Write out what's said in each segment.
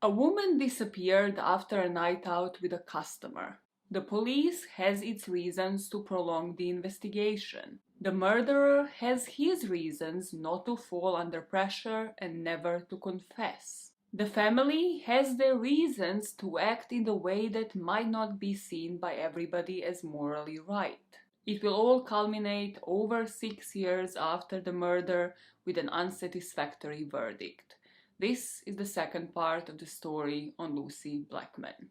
A woman disappeared after a night out with a customer. The police has its reasons to prolong the investigation. The murderer has his reasons not to fall under pressure and never to confess. The family has their reasons to act in the way that might not be seen by everybody as morally right. It will all culminate over 6 years after the murder with an unsatisfactory verdict. This is the second part of the story on Lucie Blackman.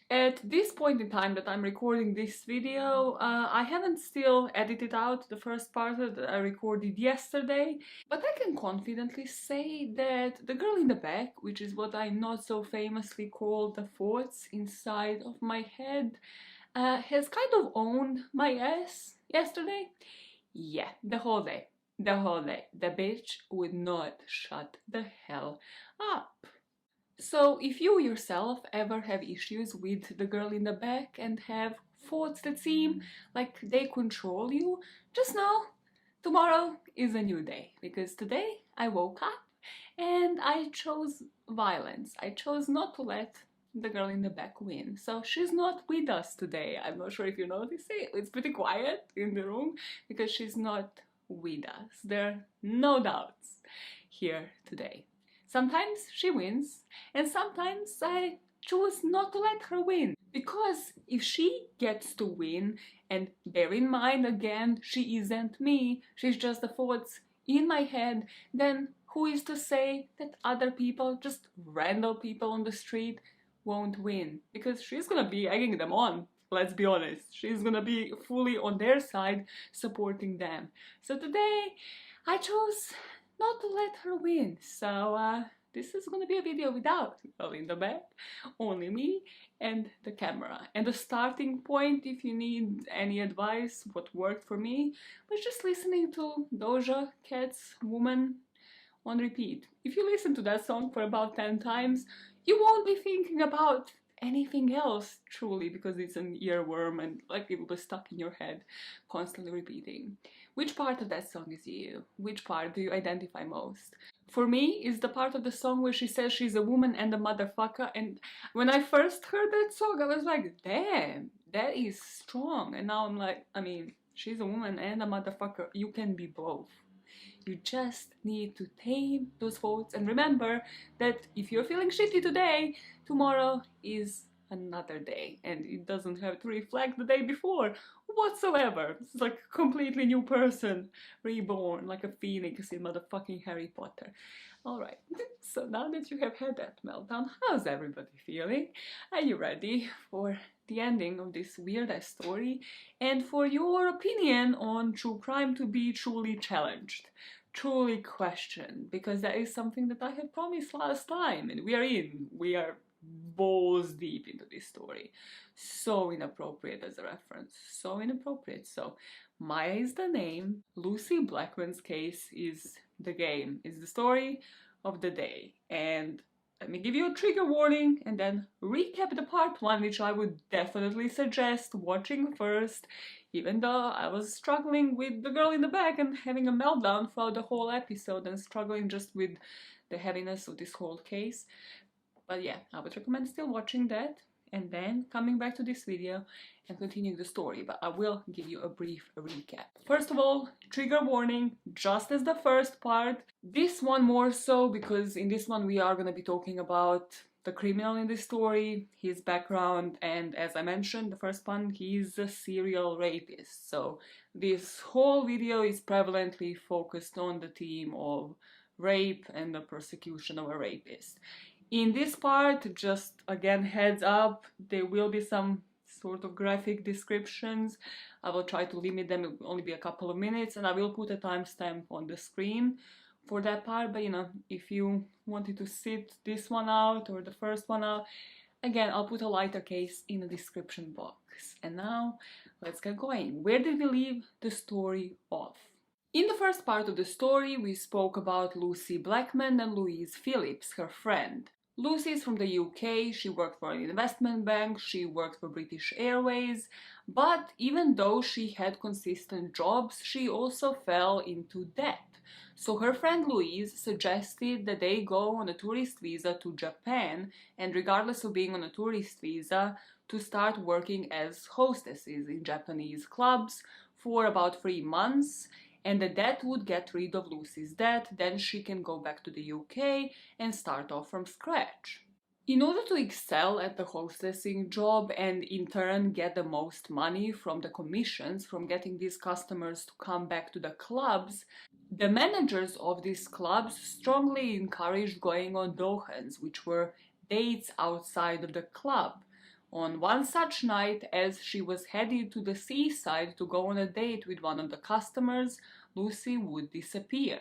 At this point in time that I'm recording this video, I haven't still edited out the first part that I recorded yesterday, but I can confidently say that the girl in the back, which is what I not so famously call the thoughts inside of my head, has kind of owned my ass yesterday. Yeah, the whole day. The whole day. The bitch would not shut the hell up. So if you yourself ever have issues with the girl in the back and have thoughts that seem like they control you, just know tomorrow is a new day, because today I woke up and I chose violence. I chose not to let the girl in the back win. So she's not with us today. I'm not sure if you notice it. It's pretty quiet in the room because she's not with us. There are no doubts here today. Sometimes she wins, and sometimes I choose not to let her win. Because if she gets to win, and bear in mind again, she isn't me, she's just the thoughts in my head, then who is to say that other people, just random people on the street, won't win? Because she's gonna be egging them on. Let's be honest, she's gonna be fully on their side, supporting them. So today, I chose not to let her win. So this is gonna be a video without girl in the back, only me and the camera. And the starting point, if you need any advice, what worked for me, was just listening to Doja Cat's Woman on repeat. If you listen to that song for about 10 times, you won't be thinking about anything else, truly, because it's an earworm and like it will be stuck in your head, constantly repeating. Which part of that song is you? Which part do you identify most? For me, is the part of the song where she says she's a woman and a motherfucker, and when I first heard that song, I was like, damn, that is strong. And now I'm like, I mean, she's a woman and a motherfucker, you can be both. You just need to tame those thoughts and remember that if you're feeling shitty today, tomorrow is another day and it doesn't have to reflect the day before whatsoever. It's like a completely new person, reborn like a phoenix in motherfucking Harry Potter. Alright, so now that you have had that meltdown, how's everybody feeling? Are you ready for the ending of this weird-ass story and for your opinion on true crime to be truly challenged, truly questioned? Because that is something that I had promised last time, and we are balls deep into this story. So inappropriate as a reference, so inappropriate. So Maya is the name, Lucie Blackman's case is the game, is the story of the day. And let me give you a trigger warning and then recap the part 1, which I would definitely suggest watching first, even though I was struggling with the girl in the back and having a meltdown throughout the whole episode and struggling just with the heaviness of this whole case. But yeah, I would recommend still watching that and then coming back to this video and continuing the story, but I will give you a brief recap. First of all, trigger warning, just as the first part, this one more so because in this one we are going to be talking about the criminal in this story, his background, and as I mentioned, the first one, he's a serial rapist. So this whole video is prevalently focused on the theme of rape and the persecution of a rapist. In this part, just again heads up, there will be some sort of graphic descriptions. I will try to limit them, it will only be a couple of minutes, and I will put a timestamp on the screen for that part. But you know, if you wanted to sit this one out or the first one out, again, I'll put a lighter case in the description box. And now, let's get going. Where did we leave the story off? In the first part of the story, we spoke about Lucie Blackman and Louise Phillips, her friend. Lucie is from the UK, she worked for an investment bank, she worked for British Airways, but even though she had consistent jobs, she also fell into debt. So her friend Louise suggested that they go on a tourist visa to Japan, and regardless of being on a tourist visa, to start working as hostesses in Japanese clubs for about 3 months, and the debt would get rid of Lucie's debt, then she can go back to the UK and start off from scratch. In order to excel at the hostessing job and in turn get the most money from the commissions from getting these customers to come back to the clubs, the managers of these clubs strongly encouraged going on dohans, which were dates outside of the club. On one such night, as she was headed to the seaside to go on a date with one of the customers, Lucie would disappear.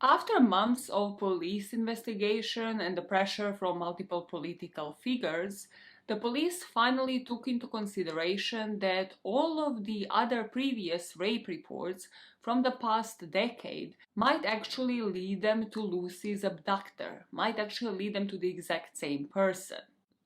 After months of police investigation and the pressure from multiple political figures, the police finally took into consideration that all of the other previous rape reports from the past decade might actually lead them to Lucie's abductor, might actually lead them to the exact same person.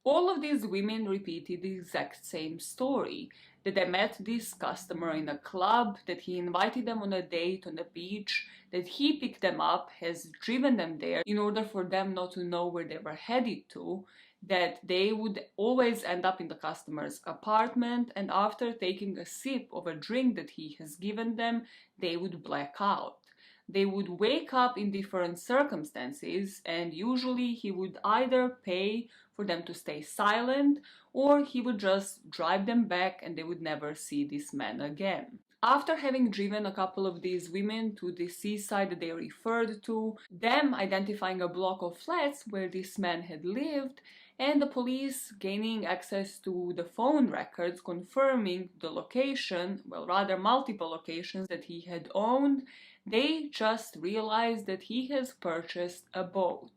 All of these women repeated the exact same story, that they met this customer in a club, that he invited them on a date on the beach, that he picked them up, has driven them there in order for them not to know where they were headed to, that they would always end up in the customer's apartment, and after taking a sip of a drink that he has given them, they would black out. They would wake up in different circumstances, and usually he would either pay for them to stay silent, or he would just drive them back and they would never see this man again. After having driven a couple of these women to the seaside that they referred to, them identifying a block of flats where this man had lived, and the police gaining access to the phone records confirming the location, well, rather multiple locations that he had owned, they just realized that he has purchased a boat.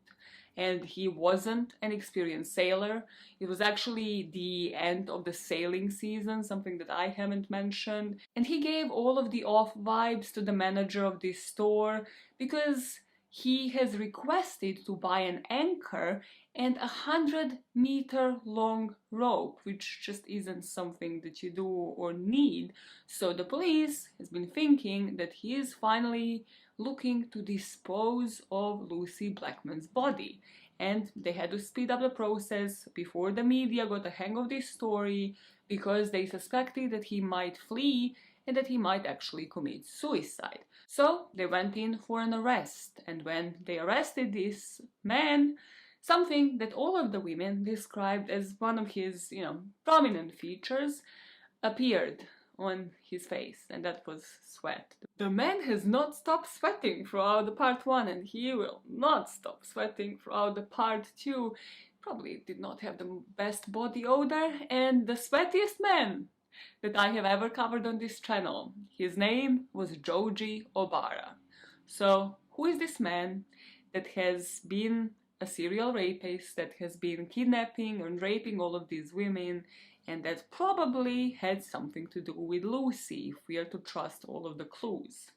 And he wasn't an experienced sailor. It was actually the end of the sailing season, something that I haven't mentioned. And he gave all of the off vibes to the manager of this store because he has requested to buy an anchor and 100-meter long rope, which just isn't something that you do or need. So the police has been thinking that he is finally looking to dispose of Lucie Blackman's body. And they had to speed up the process before the media got a hang of this story, because they suspected that he might flee and that he might actually commit suicide. So they went in for an arrest, and when they arrested this man, something that all of the women described as one of his, prominent features appeared on his face, and that was sweat. The man has not stopped sweating throughout the part 1, and he will not stop sweating throughout the part 2. Probably did not have the best body odor, and the sweatiest man that I have ever covered on this channel. His name was Joji Obara. So, who is this man that has been a serial rapist, that has been kidnapping and raping all of these women, and that probably had something to do with Lucie, if we are to trust all of the clues?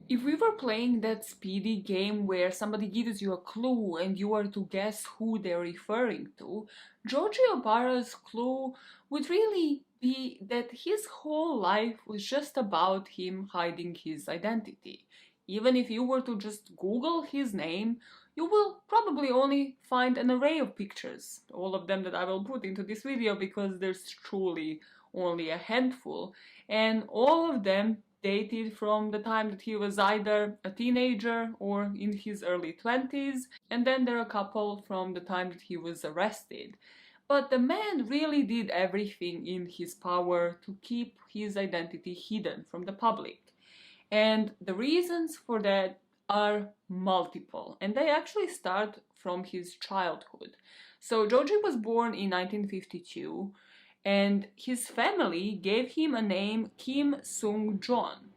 If we were playing that speedy game where somebody gives you a clue and you are to guess who they're referring to, Joji Obara's clue would really be that his whole life was just about him hiding his identity. Even if you were to just Google his name, you will probably only find an array of pictures, all of them that I will put into this video because there's truly only a handful, and all of them dated from the time that he was either a teenager or in his early 20s, and then there are a couple from the time that he was arrested. But the man really did everything in his power to keep his identity hidden from the public. And the reasons for that are multiple, and they actually start from his childhood. So Joji was born in 1952, and his family gave him a name Kim Sung-jon.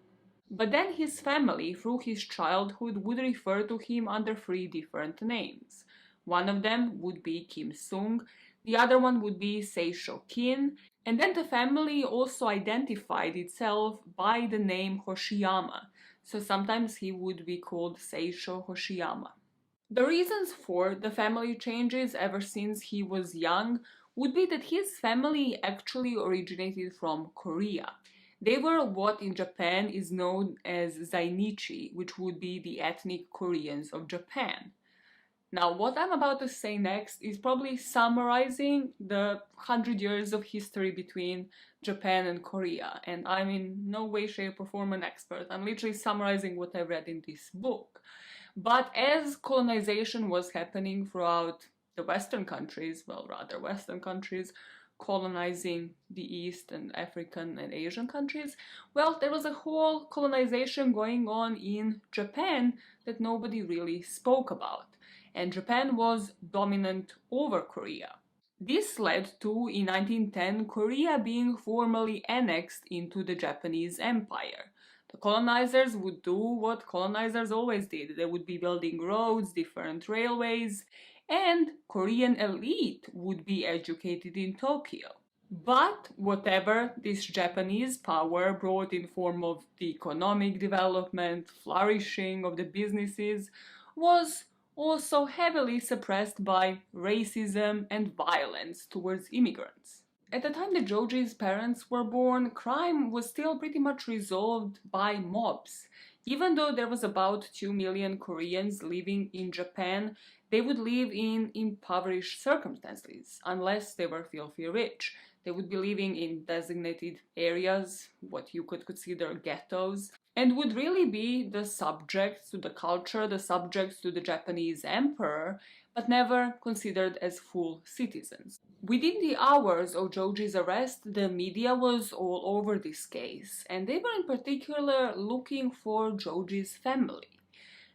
But then his family, through his childhood, would refer to him under 3 different names. One of them would be Kim Sung, the other one would be Seisho Kin, and then the family also identified itself by the name Hoshiyama. So sometimes he would be called Seisho Hoshiyama. The reasons for the family changes ever since he was young would be that his family actually originated from Korea. They were what in Japan is known as Zainichi, which would be the ethnic Koreans of Japan. Now, what I'm about to say next is probably summarizing the 100 years of history between Japan and Korea, and I'm in no way, shape, or form an expert. I'm literally summarizing what I read in this book. But as colonization was happening throughout the Western countries, well, rather Western countries, colonizing the East and African and Asian countries, well, there was a whole colonization going on in Japan that nobody really spoke about. And Japan was dominant over Korea. This led to, in 1910, Korea being formally annexed into the Japanese Empire. The colonizers would do what colonizers always did. They would be building roads, different railways, and Korean elite would be educated in Tokyo. But whatever this Japanese power brought in form of the economic development, flourishing of the businesses, was also heavily suppressed by racism and violence towards immigrants. At the time that Joji's parents were born, crime was still pretty much resolved by mobs. Even though there was about 2 million Koreans living in Japan, they would live in impoverished circumstances, unless they were filthy rich. They would be living in designated areas, what you could consider ghettos, and would really be the subjects to the culture, the subjects to the Japanese emperor, but never considered as full citizens. Within the hours of Joji's arrest, the media was all over this case, and they were in particular looking for Joji's family.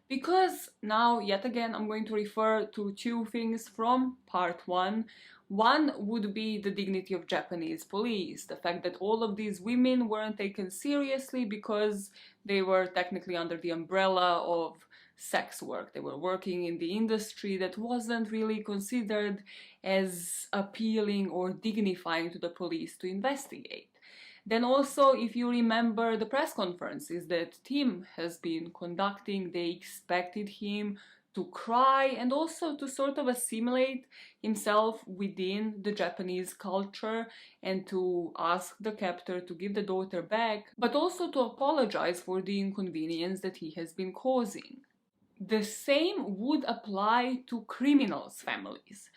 Because now, yet again, I'm going to refer to two things from part one. One would be the dignity of Japanese police, the fact that all of these women weren't taken seriously because they were technically under the umbrella of sex work. They were working in the industry that wasn't really considered as appealing or dignifying to the police to investigate. Then also, if you remember the press conferences that Tim has been conducting, they expected him to cry and also to sort of assimilate himself within the Japanese culture and to ask the captor to give the daughter back, but also to apologize for the inconvenience that he has been causing. The same would apply to criminals' families.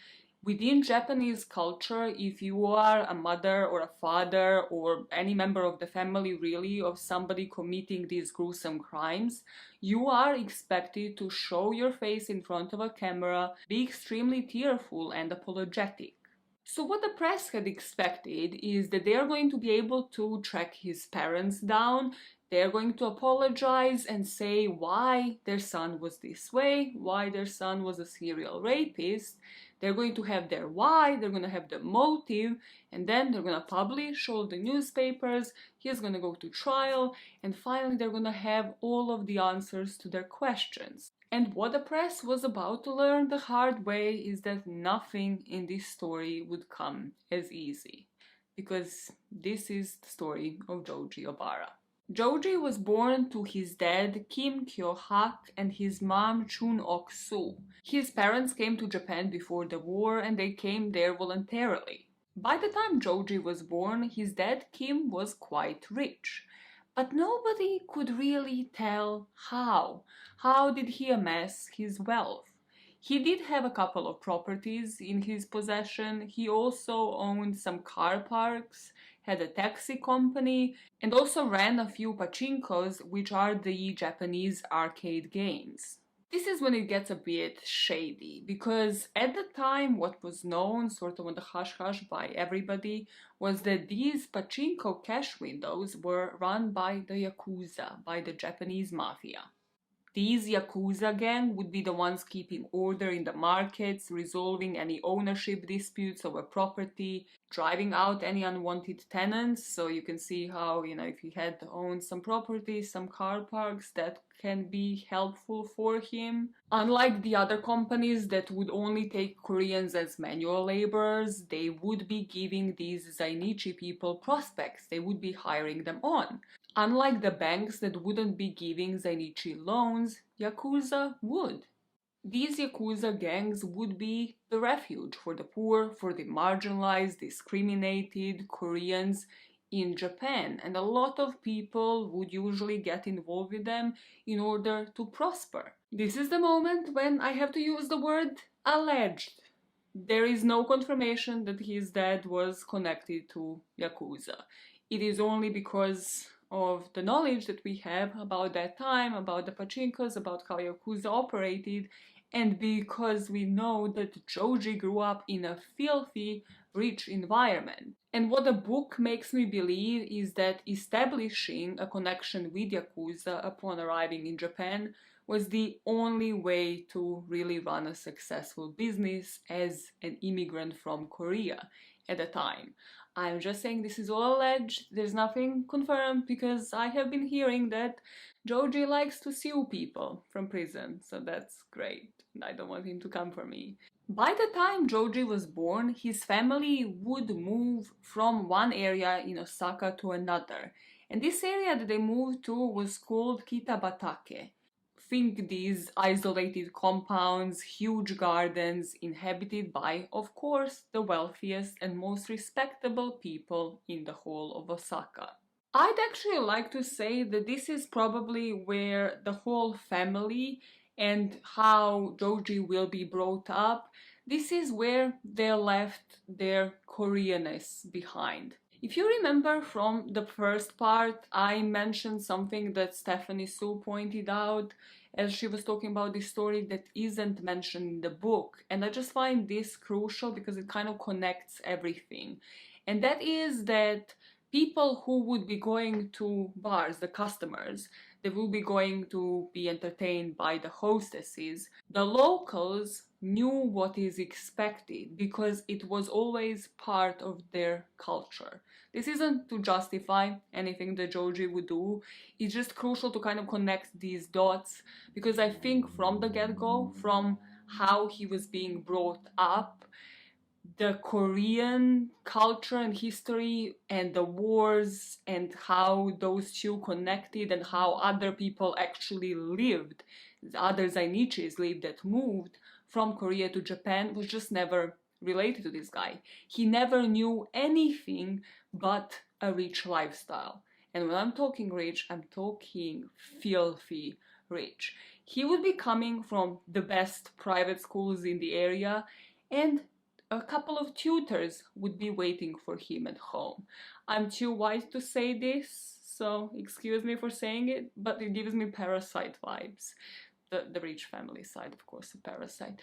Within Japanese culture, if you are a mother or a father or any member of the family really of somebody committing these gruesome crimes, you are expected to show your face in front of a camera, be extremely tearful and apologetic. So what the press had expected is that they are going to be able to track his parents down, they're going to apologize and say why their son was this way, why their son was a serial rapist. They're going to have their why, they're going to have the motive, and then they're going to publish all the newspapers, he's going to go to trial, and finally they're going to have all of the answers to their questions. And what the press was about to learn the hard way is that nothing in this story would come as easy. Because this is the story of Joji Obara. Joji was born to his dad Kim Kyo-hak and his mom Chun-ok-soo. His parents came to Japan before the war and they came there voluntarily. By the time Joji was born, his dad Kim was quite rich. But nobody could really tell how. How did he amass his wealth? He did have a couple of properties in his possession. He also owned some car parks, had a taxi company, and also ran a few pachinkos, which are the Japanese arcade games. This is when it gets a bit shady, because at the time what was known sort of on the hush-hush by everybody was that these pachinko cash windows were run by the Yakuza, by the Japanese mafia. These Yakuza gang would be the ones keeping order in the markets, resolving any ownership disputes over property, driving out any unwanted tenants. So you can see how, if he had owned some property, some car parks, that can be helpful for him. Unlike the other companies that would only take Koreans as manual laborers, they would be giving these Zainichi people prospects. They would be hiring them on. Unlike the banks that wouldn't be giving Zainichi loans, Yakuza would. These Yakuza gangs would be the refuge for the poor, for the marginalized, discriminated Koreans in Japan, and a lot of people would usually get involved with them in order to prosper. This is the moment when I have to use the word alleged. There is no confirmation that his dad was connected to Yakuza. It is only because of the knowledge that we have about that time, about the pachinkos, about how Yakuza operated, and because we know that Joji grew up in a filthy, rich environment. And what the book makes me believe is that establishing a connection with Yakuza upon arriving in Japan was the only way to really run a successful business as an immigrant from Korea at the time. I'm just saying this is all alleged, there's nothing confirmed, because I have been hearing that Joji likes to sue people from prison, so that's great. I don't want him to come for me. By the time Joji was born, his family would move from one area in Osaka to another. And this area that they moved to was called Kitabatake. Think these isolated compounds, huge gardens, inhabited by, of course, the wealthiest and most respectable people in the whole of Osaka. I'd actually like to say that this is probably where the whole family and how Joji will be brought up, this is where they left their Koreanness behind. If you remember from the first part, I mentioned something that Stephanie Sue pointed out as she was talking about this story that isn't mentioned in the book. And I just find this crucial because it kind of connects everything. And that is that people who would be going to bars, the customers, they will be going to be entertained by the hostesses. The locals knew what is expected because it was always part of their culture. This isn't to justify anything that Joji would do, it's just crucial to kind of connect these dots because I think from the get-go, from how he was being brought up, the Korean culture and history and the wars and how those two connected and how other people actually lived, other Zainichis lived that moved from Korea to Japan was just never related to this guy. He never knew anything but a rich lifestyle. And when I'm talking rich, I'm talking filthy rich. He would be coming from the best private schools in the area, and a couple of tutors would be waiting for him at home. I'm too wise to say this, so excuse me for saying it, but it gives me Parasite vibes. The rich family side, of course, of Parasite.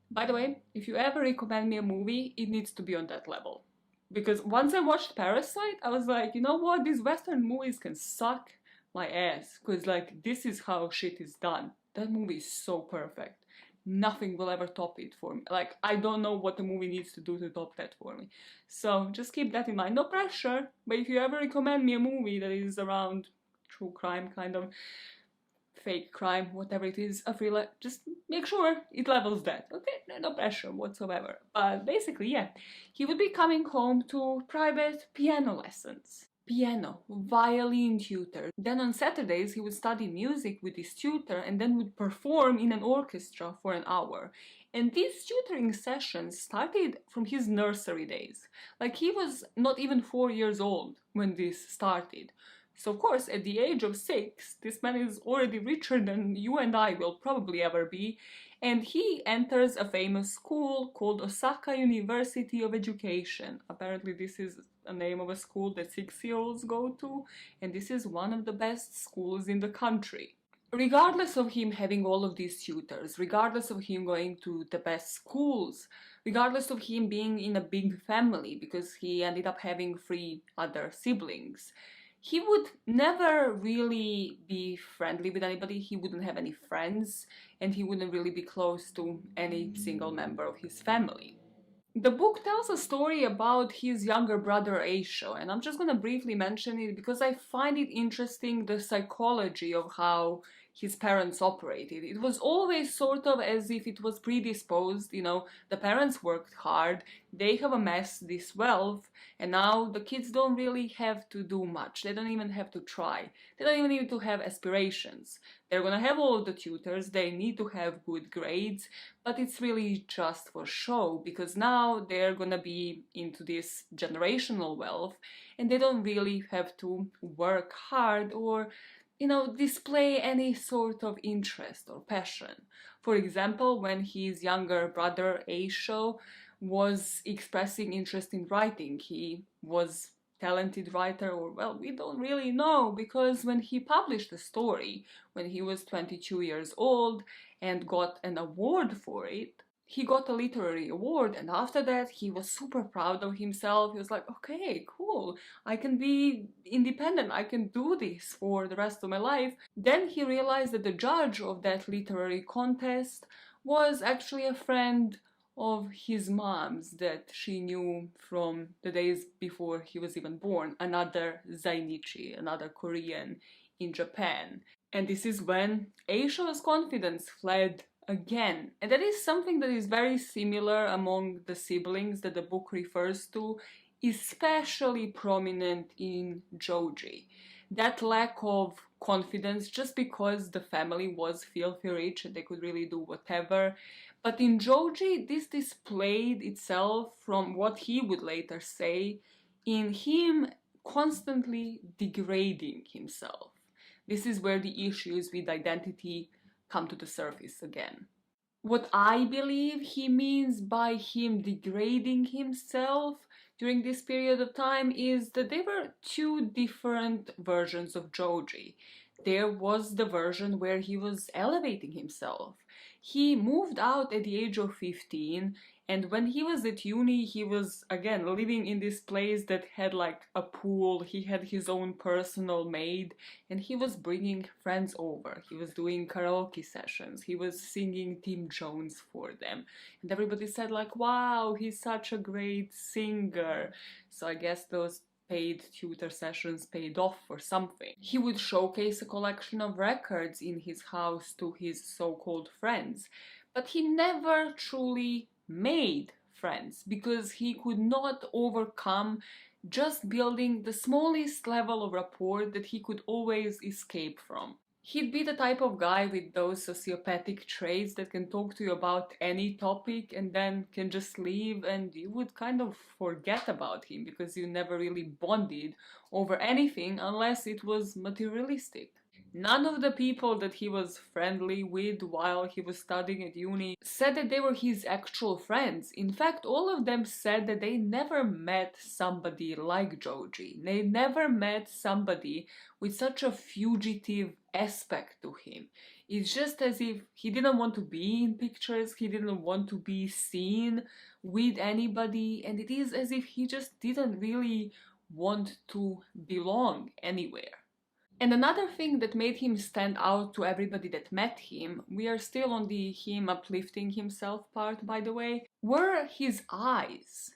By the way, if you ever recommend me a movie, it needs to be on that level. Because once I watched Parasite, I was like, you know what, these Western movies can suck my ass. Because, like, this is how shit is done. That movie is so perfect. Nothing will ever top it for me. Like, I don't know what the movie needs to do to top that for me. So, just keep that in mind. No pressure, but if you ever recommend me a movie that is around true crime, kind of fake crime, whatever it is, a thriller, just make sure it levels that, okay? No pressure whatsoever. But basically, yeah, he would be coming home to private piano lessons. Piano, violin tutor. Then on Saturdays he would study music with his tutor and then would perform in an orchestra for an hour. And these tutoring sessions started from his nursery days. Like, he was not even 4 years old when this started. So of course, at the age of 6, this man is already richer than you and I will probably ever be, and he enters a famous school called Osaka University of Education. Apparently this is a name of a school that 6-year-olds go to, and this is one of the best schools in the country. Regardless of him having all of these tutors, regardless of him going to the best schools, regardless of him being in a big family because he ended up having 3 other siblings, he would never really be friendly with anybody, he wouldn't have any friends, and he wouldn't really be close to any single member of his family. The book tells a story about his younger brother Aisho, and I'm just gonna briefly mention it because I find it interesting, the psychology of how his parents operated. It was always sort of as if it was predisposed, the parents worked hard, they have amassed this wealth, and now the kids don't really have to do much. They don't even have to try. They don't even need to have aspirations. They're gonna have all the tutors, they need to have good grades, but it's really just for show, because now they're gonna be into this generational wealth, and they don't really have to work hard or display any sort of interest or passion. For example, when his younger brother Aisho was expressing interest in writing, he was talented writer, or well, we don't really know, because when he published a story when he was 22 years old and got an award for it, he got a literary award, and after that he was super proud of himself. He was like, okay, cool, I can be independent, I can do this for the rest of my life. Then he realized that the judge of that literary contest was actually a friend of his mom's that she knew from the days before he was even born, another Zainichi, another Korean in Japan. And this is when Aisho's confidence fled again. And that is something that is very similar among the siblings that the book refers to, especially prominent in Joji. That lack of confidence just because the family was filthy rich and they could really do whatever. But in Joji, this displayed itself from what he would later say in him constantly degrading himself. This is where the issues with identity come to the surface again. What I believe he means by him degrading himself during this period of time is that there were two different versions of Joji. There was the version where he was elevating himself. He moved out at the age of 15, and when he was at uni, he was again living in this place that had like a pool. He had his own personal maid, and he was bringing friends over. He was doing karaoke sessions. He was singing Tim Jones for them. And everybody said like, wow, he's such a great singer. So I guess those paid tutor sessions paid off for something. He would showcase a collection of records in his house to his so-called friends, but he never truly made friends because he could not overcome just building the smallest level of rapport that he could always escape from. He'd be the type of guy with those sociopathic traits that can talk to you about any topic and then can just leave, and you would kind of forget about him because you never really bonded over anything unless it was materialistic. None of the people that he was friendly with while he was studying at uni said that they were his actual friends. In fact, all of them said that they never met somebody like Joji. They never met somebody with such a fugitive aspect to him. It's just as if he didn't want to be in pictures, he didn't want to be seen with anybody, and it is as if he just didn't really want to belong anywhere. And another thing that made him stand out to everybody that met him, we are still on the him uplifting himself part by the way, were his eyes.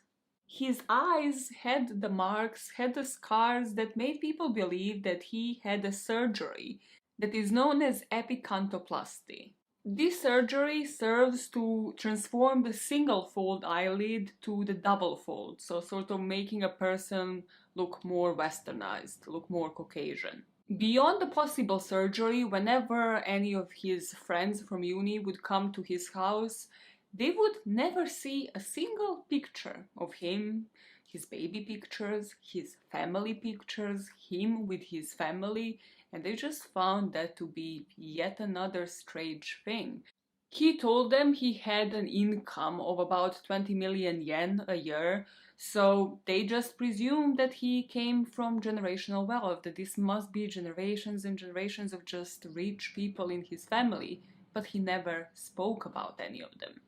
His eyes had the marks, had the scars that made people believe that he had a surgery that is known as epicantoplasty. This surgery serves to transform the single fold eyelid to the double fold, so sort of making a person look more westernized, look more Caucasian. Beyond the possible surgery, whenever any of his friends from uni would come to his house, they would never see a single picture of him, his baby pictures, his family pictures, him with his family, and they just found that to be yet another strange thing. He told them he had an income of about 20 million yen a year, so they just presumed that he came from generational wealth, that this must be generations and generations of just rich people in his family, but he never spoke about any of them.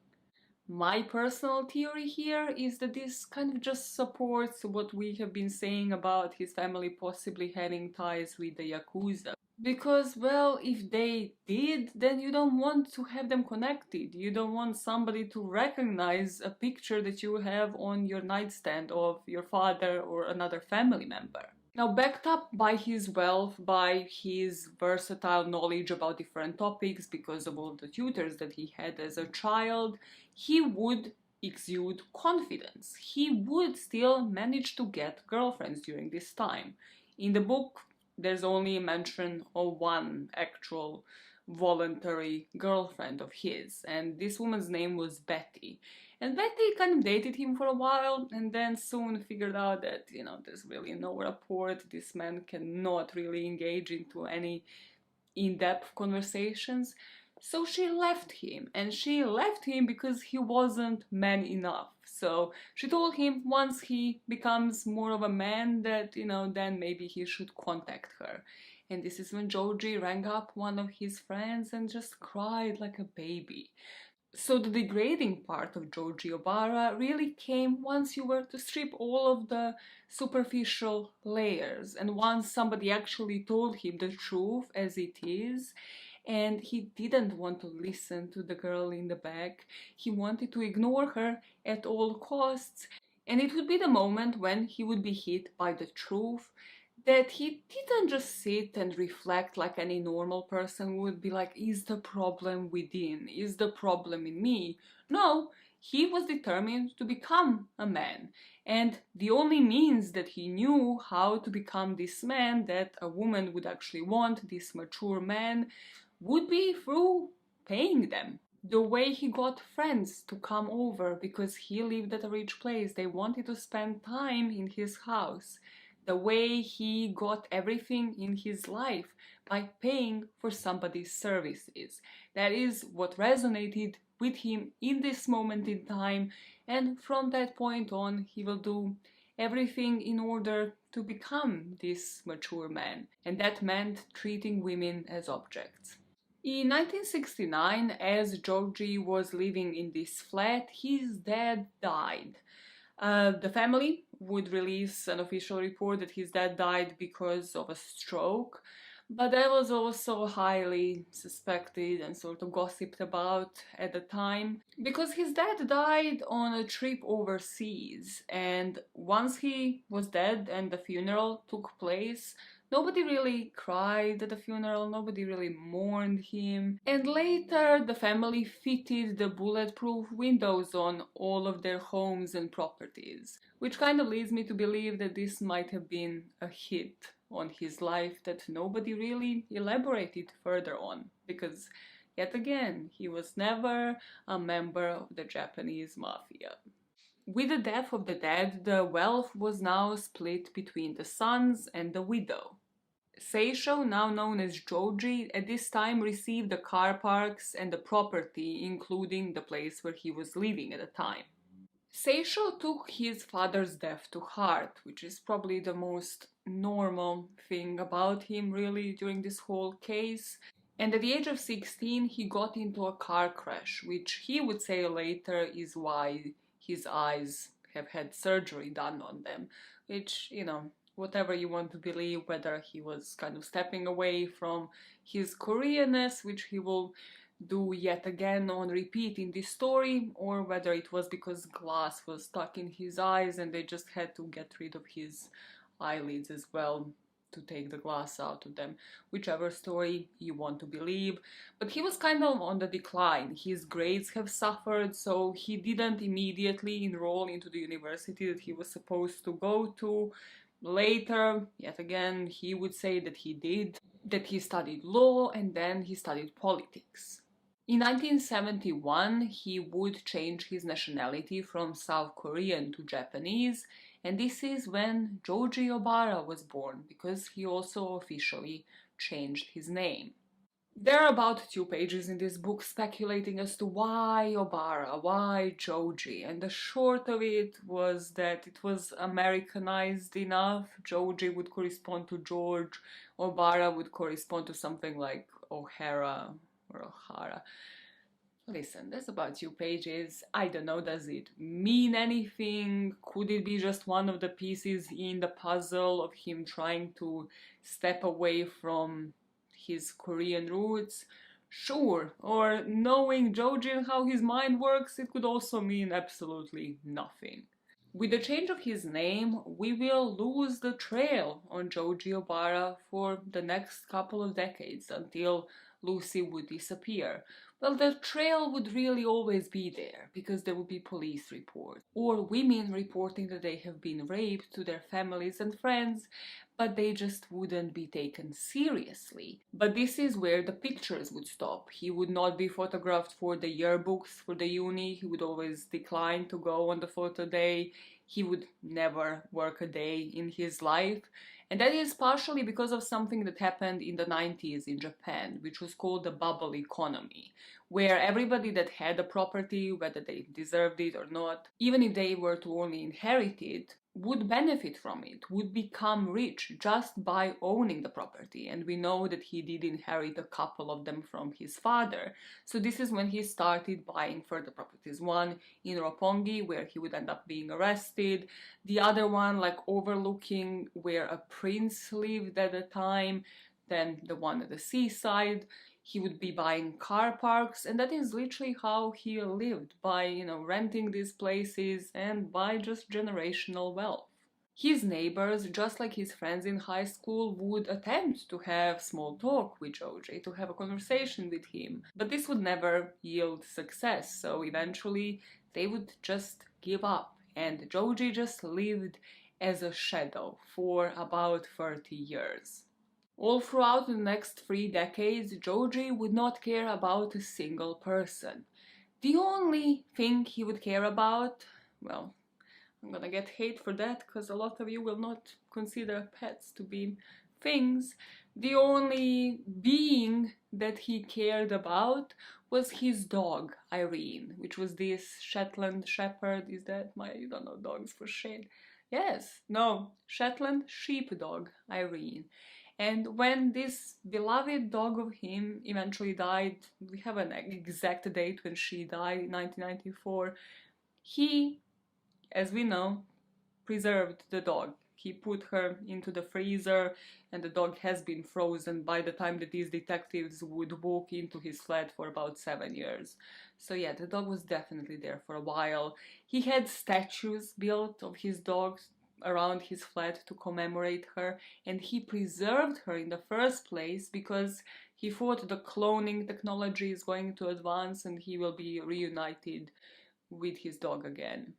My personal theory here is that this kind of just supports what we have been saying about his family possibly having ties with the Yakuza. Because, well, if they did, then you don't want to have them connected. You don't want somebody to recognize a picture that you have on your nightstand of your father or another family member. Now, backed up by his wealth, by his versatile knowledge about different topics, because of all the tutors that he had as a child, he would exude confidence. He would still manage to get girlfriends during this time. In the book, there's only a mention of one actual voluntary girlfriend of his, and this woman's name was Betty. And Betty kind of dated him for a while and then soon figured out that, there's really no rapport. This man cannot really engage into any in-depth conversations. So she left him, and she left him because he wasn't man enough. So she told him once he becomes more of a man that, then maybe he should contact her. And this is when Joji rang up one of his friends and just cried like a baby. So the degrading part of Joji Obara really came once you were to strip all of the superficial layers, and once somebody actually told him the truth as it is, and he didn't want to listen to the girl in the back. He wanted to ignore her at all costs, and it would be the moment when he would be hit by the truth that he didn't just sit and reflect like any normal person would, be like, is the problem within? Is the problem in me? No, he was determined to become a man. And the only means that he knew how to become this man that a woman would actually want, this mature man, would be through paying them. The way he got friends to come over because he lived at a rich place, they wanted to spend time in his house. The way he got everything in his life by paying for somebody's services. That is what resonated with him in this moment in time, and from that point on, he will do everything in order to become this mature man, and that meant treating women as objects. In 1969, as Joji was living in this flat, his dad died. The family would release an official report that his dad died because of a stroke, but that was also highly suspected and sort of gossiped about at the time because his dad died on a trip overseas, and once he was dead and the funeral took place, nobody really cried at the funeral, nobody really mourned him. And later, the family fitted the bulletproof windows on all of their homes and properties, which kind of leads me to believe that this might have been a hit on his life that nobody really elaborated further on, because yet again, he was never a member of the Japanese mafia. With the death of the dad, the wealth was now split between the sons and the widow. Seisho, now known as Joji, at this time received the car parks and the property, including the place where he was living at the time. Seisho took his father's death to heart, which is probably the most normal thing about him, really, during this whole case. And at the age of 16, he got into a car crash, which he would say later is why his eyes have had surgery done on them, which, whatever you want to believe, whether he was kind of stepping away from his Koreanness, which he will do yet again on repeat in this story, or whether it was because glass was stuck in his eyes and they just had to get rid of his eyelids as well to take the glass out of them, whichever story you want to believe. But he was kind of on the decline. His grades have suffered, so he didn't immediately enroll into the university that he was supposed to go to. Later, yet again, he would say that he did, that he studied law and then he studied politics. In 1971, he would change his nationality from South Korean to Japanese, and this is when Joji Obara was born, because he also officially changed his name. There are about 2 pages in this book speculating as to why Obara, why Joji, and the short of it was that it was Americanized enough. Joji would correspond to George, Obara would correspond to something like O'Hara or O'Hara. Listen, there's about 2 pages. I don't know, does it mean anything? Could it be just one of the pieces in the puzzle of him trying to step away from his Korean roots? Sure, or knowing Joji and how his mind works, it could also mean absolutely nothing. With the change of his name, we will lose the trail on Joji Obara for the next couple of decades until Lucie would disappear. Well, the trail would really always be there because there would be police reports or women reporting that they have been raped to their families and friends, but they just wouldn't be taken seriously. But this is where the pictures would stop. He would not be photographed for the yearbooks for the uni, he would always decline to go on the photo day, he would never work a day in his life. And that is partially because of something that happened in the 90s in Japan, which was called the bubble economy, where everybody that had a property, whether they deserved it or not, even if they were to only inherit it, would benefit from it, would become rich just by owning the property. And we know that he did inherit a couple of them from his father. So this is when he started buying further properties. One in Roppongi, where he would end up being arrested. The other one, like overlooking where a prince lived at the time. Then the one at the seaside. He would be buying car parks, and that is literally how he lived, by, renting these places and by just generational wealth. His neighbors, just like his friends in high school, would attempt to have small talk with Joji, to have a conversation with him, but this would never yield success, so eventually they would just give up, and Joji just lived as a shadow for about 30 years. All throughout the next 3 decades, Joji would not care about a single person. The only thing he would care about, well, I'm gonna get hate for that because a lot of you will not consider pets to be things. The only being that he cared about was his dog, Irene, which was this Shetland Shepherd. Is that you don't know dogs for shit? Yes, no, Shetland Sheepdog, Irene. And when this beloved dog of him eventually died, we have an exact date when she died in 1994, he, as we know, preserved the dog. He put her into the freezer and the dog has been frozen by the time that these detectives would walk into his flat for about 7 years. So yeah, the dog was definitely there for a while. He had statues built of his dogs around his flat to commemorate her, and he preserved her in the first place because he thought the cloning technology is going to advance and he will be reunited with his dog again.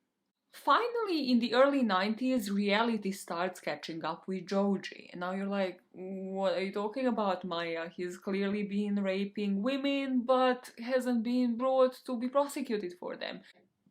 Finally, in the early 90s, reality starts catching up with Joji. And now you're like, what are you talking about, Maya? He's clearly been raping women, but hasn't been brought to be prosecuted for them.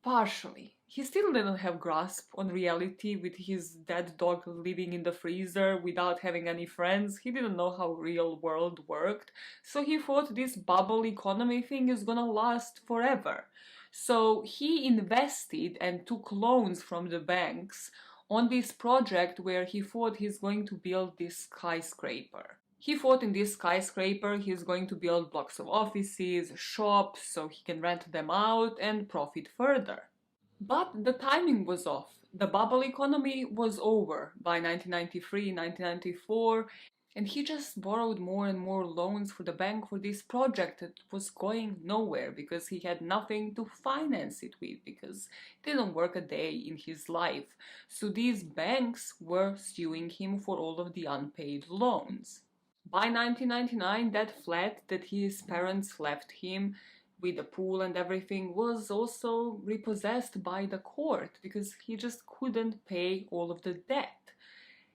Partially. He still didn't have grasp on reality with his dead dog living in the freezer without having any friends. He didn't know how real world worked. So he thought this bubble economy thing is gonna last forever. So he invested and took loans from the banks on this project where he thought he's going to build this skyscraper. He thought in this skyscraper he's going to build blocks of offices, shops, so he can rent them out and profit further. But the timing was off. The bubble economy was over by 1993, 1994, and he just borrowed more and more loans for the bank for this project that was going nowhere because he had nothing to finance it with, because it didn't work a day in his life. So these banks were suing him for all of the unpaid loans. By 1999, that flat that his parents left him with the pool and everything was also repossessed by the court because he just couldn't pay all of the debt.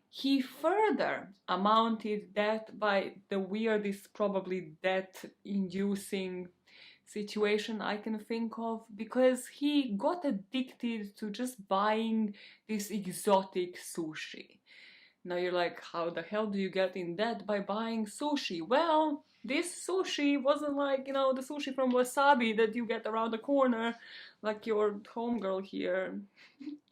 He further amounted that by the weirdest, probably debt-inducing situation I can think of, because he got addicted to just buying this exotic sushi. Now you're like, how the hell do you get in debt by buying sushi? Well, this sushi wasn't like, the sushi from Wasabi that you get around the corner, like your homegirl here.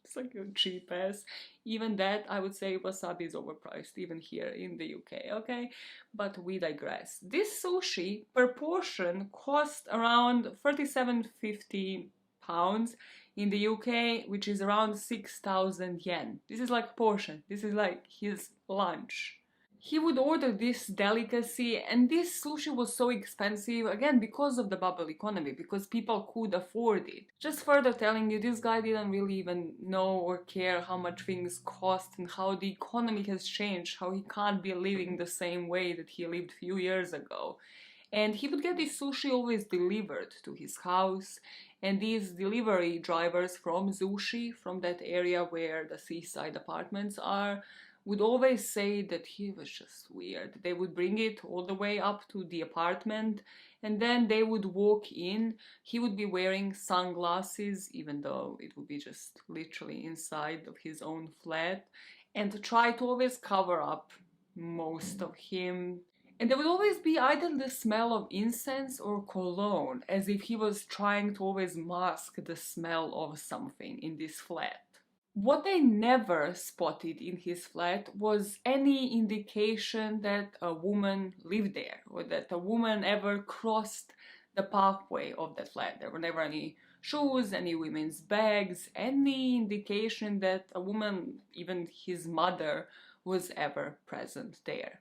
It's like a cheap ass. Even that, I would say Wasabi is overpriced, even here in the UK, okay? But we digress. This sushi per portion cost around 37.50 pounds in the UK, which is around 6,000 yen. This is like a portion. This is like his lunch. He would order this delicacy, and this sushi was so expensive, again, because of the bubble economy, because people could afford it. Just further telling you, this guy didn't really even know or care how much things cost and how the economy has changed, how he can't be living the same way that he lived a few years ago. And he would get this sushi always delivered to his house, and these delivery drivers from Zushi, from that area where the seaside apartments are, would always say that he was just weird. They would bring it all the way up to the apartment, and then they would walk in. He would be wearing sunglasses, even though it would be just literally inside of his own flat, and to try to always cover up most of him. And there would always be either the smell of incense or cologne, as if he was trying to always mask the smell of something in this flat. What they never spotted in his flat was any indication that a woman lived there or that a woman ever crossed the pathway of that flat. There were never any shoes, any women's bags, any indication that a woman, even his mother, was ever present there.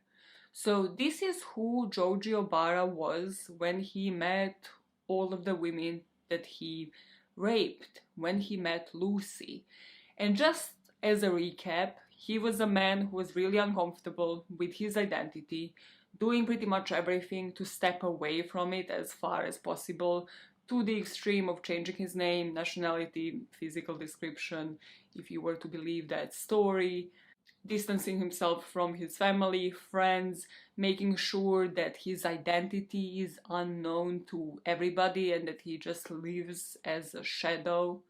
So this is who Joji Obara was when he met all of the women that he raped, when he met Lucie. And just as a recap, he was a man who was really uncomfortable with his identity, doing pretty much everything to step away from it as far as possible, to the extreme of changing his name, nationality, physical description, if you were to believe that story, distancing himself from his family, friends, making sure that his identity is unknown to everybody and that he just lives as a shadow.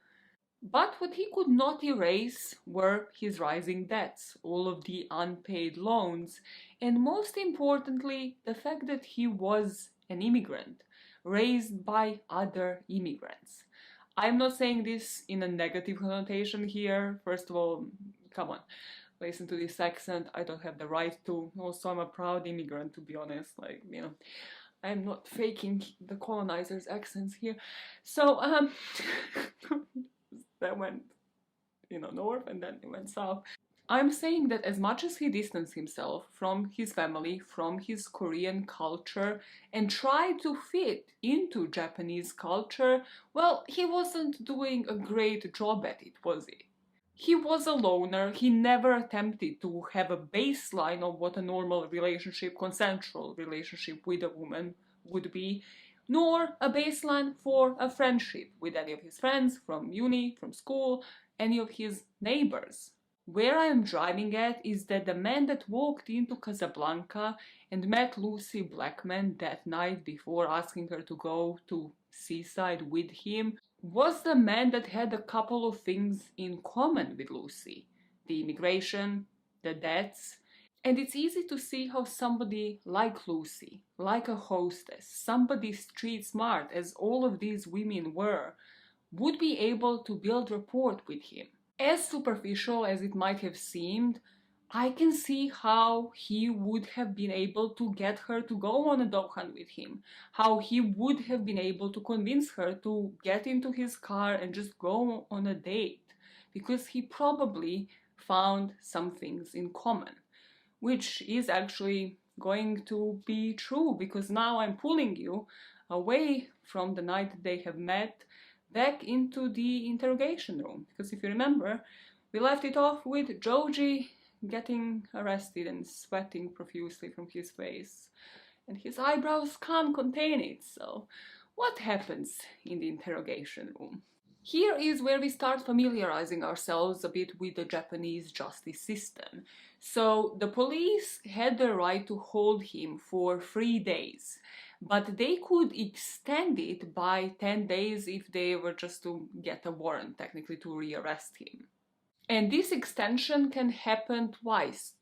But what he could not erase were his rising debts, all of the unpaid loans, and most importantly, the fact that he was an immigrant, raised by other immigrants. I'm not saying this in a negative connotation here. First of all, come on, listen to this accent. I don't have the right to. Also, I'm a proud immigrant, to be honest. Like, I'm not faking the colonizers' accents here. So, that went, north and then it went south. I'm saying that as much as he distanced himself from his family, from his Korean culture, and tried to fit into Japanese culture, well, he wasn't doing a great job at it, was he? He was a loner. He never attempted to have a baseline of what a normal relationship, consensual relationship with a woman would be, nor a baseline for a friendship with any of his friends from uni, from school, any of his neighbors. Where I am driving at is that the man that walked into Casablanca and met Lucie Blackman that night before asking her to go to seaside with him was the man that had a couple of things in common with Lucie: the immigration, the debts. And it's easy to see how somebody like Lucie, like a hostess, somebody street smart as all of these women were, would be able to build rapport with him. As superficial as it might have seemed, I can see how he would have been able to get her to go on a dog hunt with him, how he would have been able to convince her to get into his car and just go on a date, because he probably found some things in common, which is actually going to be true, because now I'm pulling you away from the night that they have met back into the interrogation room. Because if you remember, we left it off with Joji getting arrested and sweating profusely from his face, and his eyebrows can't contain it. So, what happens in the interrogation room? Here is where we start familiarizing ourselves a bit with the Japanese justice system. So, the police had the right to hold him for 3 days, but they could extend it by 10 days if they were just to get a warrant, technically, to rearrest him. And this extension can happen twice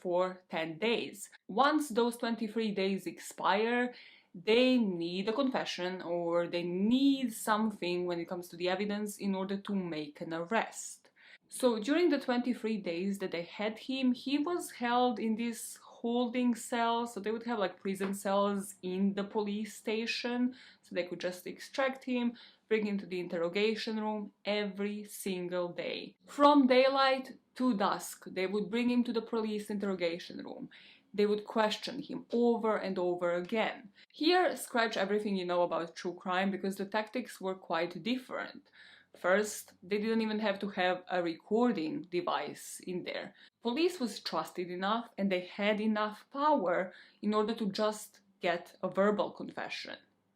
for 10 days. Once those 23 days expire, they need a confession or they need something when it comes to the evidence in order to make an arrest. So during the 23 days that they had him, he was held in this holding cell. So they would have like prison cells in the police station, so they could just extract him, bring him to the interrogation room every single day. From daylight to dusk, they would bring him to the police interrogation room. They would question him over and over again. Here, scratch everything you know about true crime because the tactics were quite different. First, they didn't even have to have a recording device in there. Police was trusted enough and they had enough power in order to just get a verbal confession.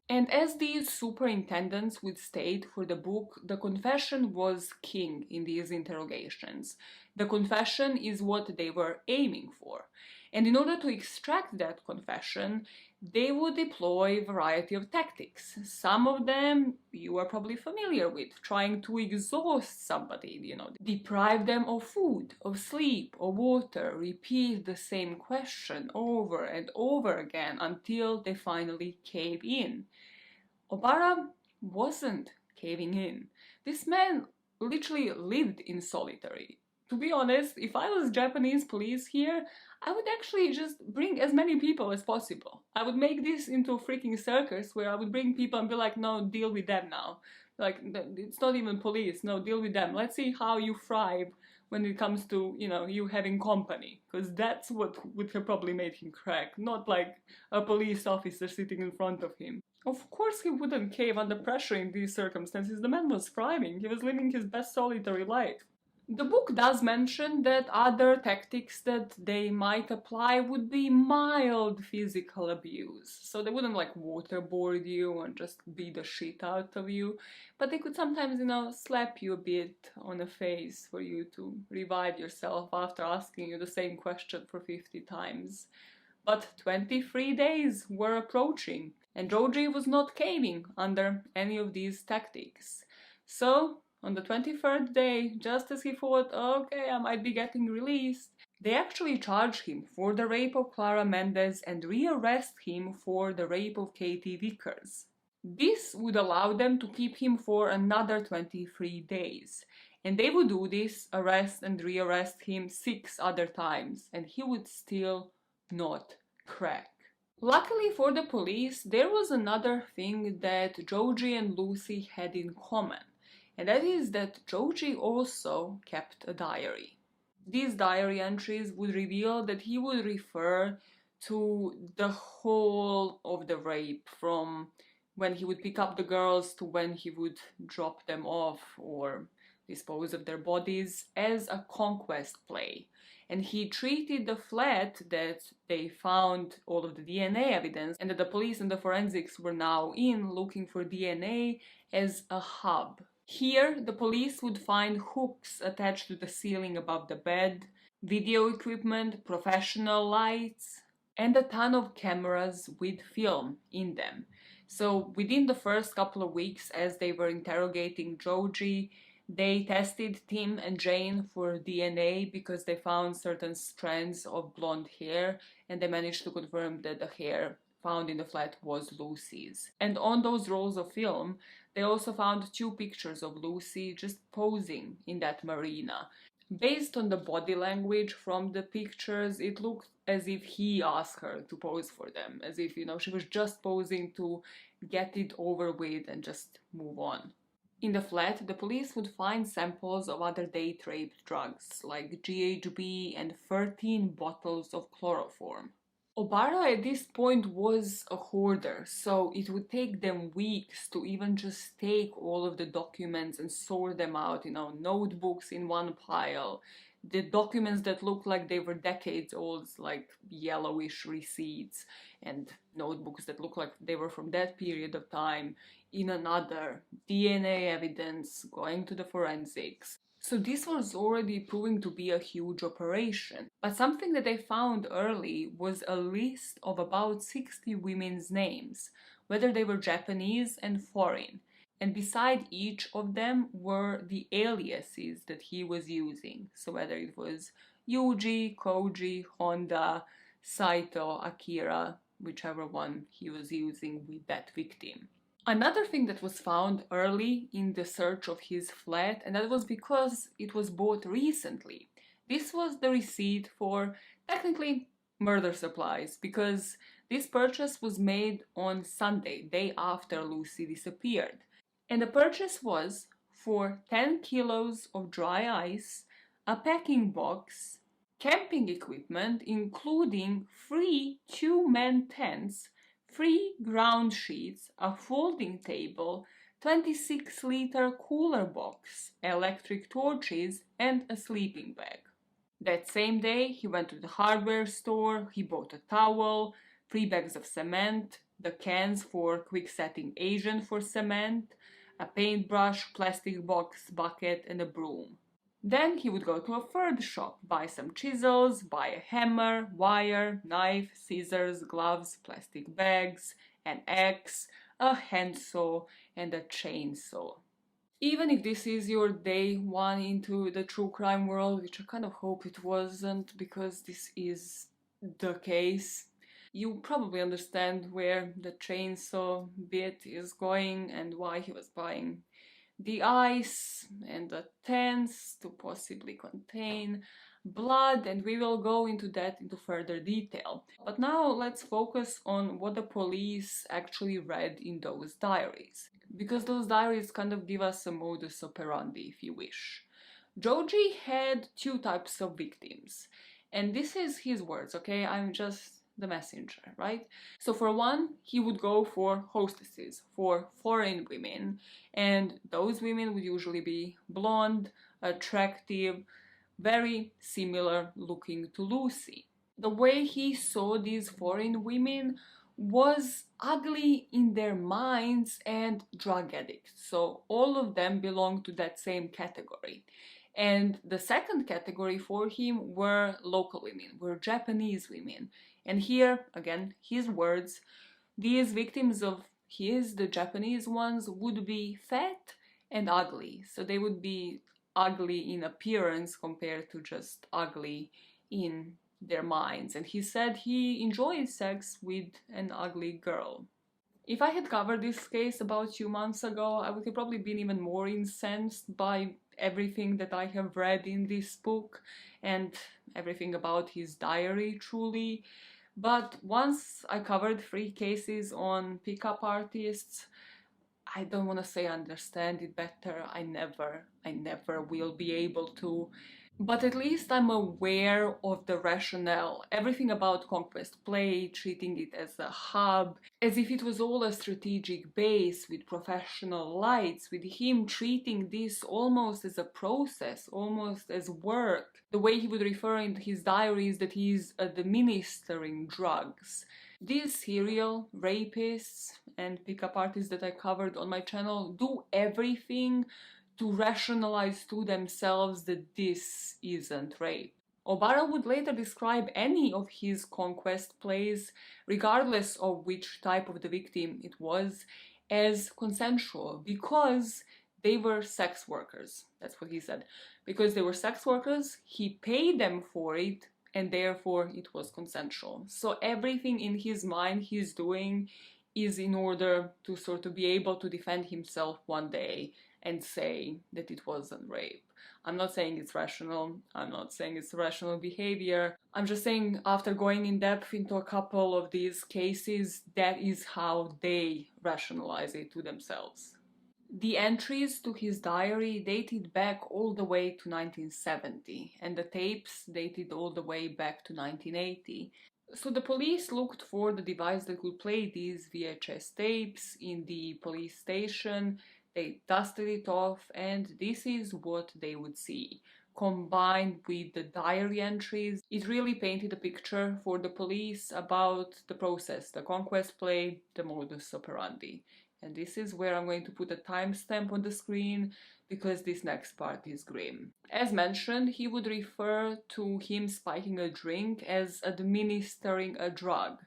And as these superintendents would state for the book, the confession was king in these interrogations. The confession is what they were aiming for. And in order to extract that confession, they would deploy a variety of tactics. Some of them you are probably familiar with, trying to exhaust somebody, deprive them of food, of sleep, of water, repeat the same question over and over again until they finally cave in. Obara wasn't caving in. This man literally lived in solitary. To be honest, if I was Japanese police here, I would actually just bring as many people as possible. I would make this into a freaking circus where I would bring people and be like, no, deal with them now. Like, it's not even police, no, deal with them. Let's see how you thrive when it comes to, you having company. Because that's what would have probably made him crack, not like a police officer sitting in front of him. Of course he wouldn't cave under pressure in these circumstances. The man was thriving. He was living his best solitary life. The book does mention that other tactics that they might apply would be mild physical abuse. So they wouldn't like waterboard you and just beat the shit out of you, but they could sometimes, slap you a bit on the face for you to revive yourself after asking you the same question for 50 times. But 23 days were approaching, and Joji was not caving under any of these tactics. So, on the 23rd day, just as he thought, okay, I might be getting released, they actually charged him for the rape of Clara Mendez and rearrest him for the rape of Katie Vickers. This would allow them to keep him for another 23 days. And they would do this, arrest and rearrest him 6 other times, and he would still not crack. Luckily for the police, there was another thing that Joji and Lucie had in common, and that is that Joji also kept a diary. These diary entries would reveal that he would refer to the whole of the rape, from when he would pick up the girls to when he would drop them off or dispose of their bodies, as a conquest play. And he treated the flat that they found all of the DNA evidence and that the police and the forensics were now in looking for DNA as a hub. Here, the police would find hooks attached to the ceiling above the bed, video equipment, professional lights, and a ton of cameras with film in them. So within the first couple of weeks, as they were interrogating Joji, they tested Tim and Jane for DNA because they found certain strands of blonde hair, and they managed to confirm that the hair found in the flat was Lucie's. And on those rolls of film, they also found 2 pictures of Lucie just posing in that marina. Based on the body language from the pictures, it looked as if he asked her to pose for them, as if, she was just posing to get it over with and just move on. In the flat, the police would find samples of other date-raped drugs, like GHB and 13 bottles of chloroform. Obara at this point was a hoarder, so it would take them weeks to even just take all of the documents and sort them out, notebooks in one pile, the documents that looked like they were decades old, like yellowish receipts, and notebooks that looked like they were from that period of time in another, DNA evidence, going to the forensics. So this was already proving to be a huge operation. But something that they found early was a list of about 60 women's names, whether they were Japanese and foreign. And beside each of them were the aliases that he was using. So whether it was Yuji, Koji, Honda, Saito, Akira, whichever one he was using with that victim. Another thing that was found early in the search of his flat, and that was because it was bought recently. This was the receipt for, technically, murder supplies, because this purchase was made on Sunday, day after Lucie disappeared. And the purchase was for 10 kilos of dry ice, a packing box, camping equipment including 3 two-man tents, 3 ground sheets, a folding table, 26-liter cooler box, electric torches, and a sleeping bag. That same day, he went to the hardware store, he bought a towel, 3 bags of cement, the cans for quick-setting agent for cement, a paintbrush, plastic box, bucket, and a broom. Then he would go to a third shop, buy some chisels, buy a hammer, wire, knife, scissors, gloves, plastic bags, an axe, a handsaw, and a chainsaw. Even if this is your day one into the true crime world, which I kind of hope it wasn't, because this is the case, you probably understand where the chainsaw bit is going and why he was buying the ice and the tents to possibly contain blood, and we will go into that into further detail. But now let's focus on what the police actually read in those diaries, because those diaries kind of give us a modus operandi, if you wish. Joji had 2 types of victims, and this is his words, okay? I'm just the messenger, right? So for one, he would go for hostesses, for foreign women, and those women would usually be blonde, attractive, very similar looking to Lucie. The way he saw these foreign women was ugly in their minds and drug addicts. So all of them belong to that same category. And the second category for him were local women, were Japanese women. And here, again, his words, these victims of his, the Japanese ones, would be fat and ugly. So they would be ugly in appearance compared to just ugly in their minds. And he said he enjoyed sex with an ugly girl. If I had covered this case about 2 months ago, I would have probably been even more incensed by everything that I have read in this book and everything about his diary, truly. But once I covered 3 cases on pickup artists, I don't want to say understand it better. I never will be able to. But at least I'm aware of the rationale. Everything about Conquest Play, treating it as a hub, as if it was all a strategic base with professional lights, with him treating this almost as a process, almost as work. The way he would refer in his diaries that he's administering drugs. These serial rapists and pickup artists that I covered on my channel do everything to rationalize to themselves that this isn't rape. Obara would later describe any of his conquest plays, regardless of which type of the victim it was, as consensual because they were sex workers. That's what he said. Because they were sex workers, he paid them for it, and therefore it was consensual. So everything in his mind he's doing is in order to sort of be able to defend himself one day and say that it wasn't rape. I'm not saying it's rational, I'm not saying it's rational behavior, I'm just saying after going in depth into a couple of these cases, that is how they rationalize it to themselves. The entries to his diary dated back all the way to 1970, and the tapes dated all the way back to 1980. So the police looked for the device that could play these VHS tapes in the police station. They dusted it off, and this is what they would see. Combined with the diary entries, it really painted a picture for the police about the process, the conquest play, the modus operandi. And this is where I'm going to put a timestamp on the screen, because this next part is grim. As mentioned, he would refer to him spiking a drink as administering a drug.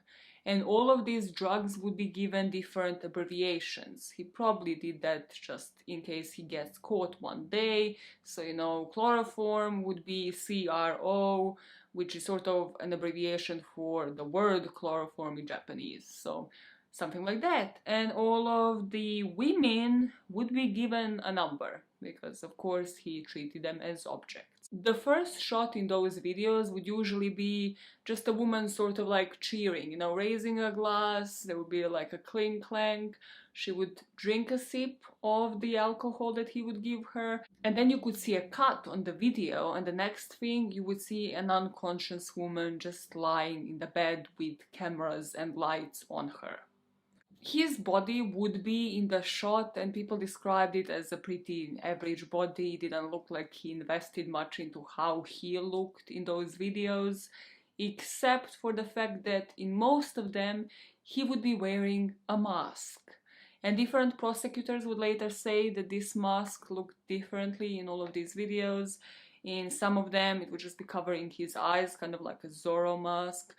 And all of these drugs would be given different abbreviations. He probably did that just in case he gets caught one day. So, you know, chloroform would be CRO, which is sort of an abbreviation for the word chloroform in Japanese. So, something like that. And all of the women would be given a number, because of course he treated them as objects. The first shot in those videos would usually be just a woman sort of like cheering, you know, raising a glass, there would be like a clink clank, she would drink a sip of the alcohol that he would give her, and then you could see a cut on the video, and the next thing you would see an unconscious woman just lying in the bed with cameras and lights on her. His body would be in the shot, and people described it as a pretty average body. It didn't look like he invested much into how he looked in those videos, except for the fact that in most of them he would be wearing a mask. And different prosecutors would later say that this mask looked differently in all of these videos. In some of them it would just be covering his eyes, kind of like a Zorro mask.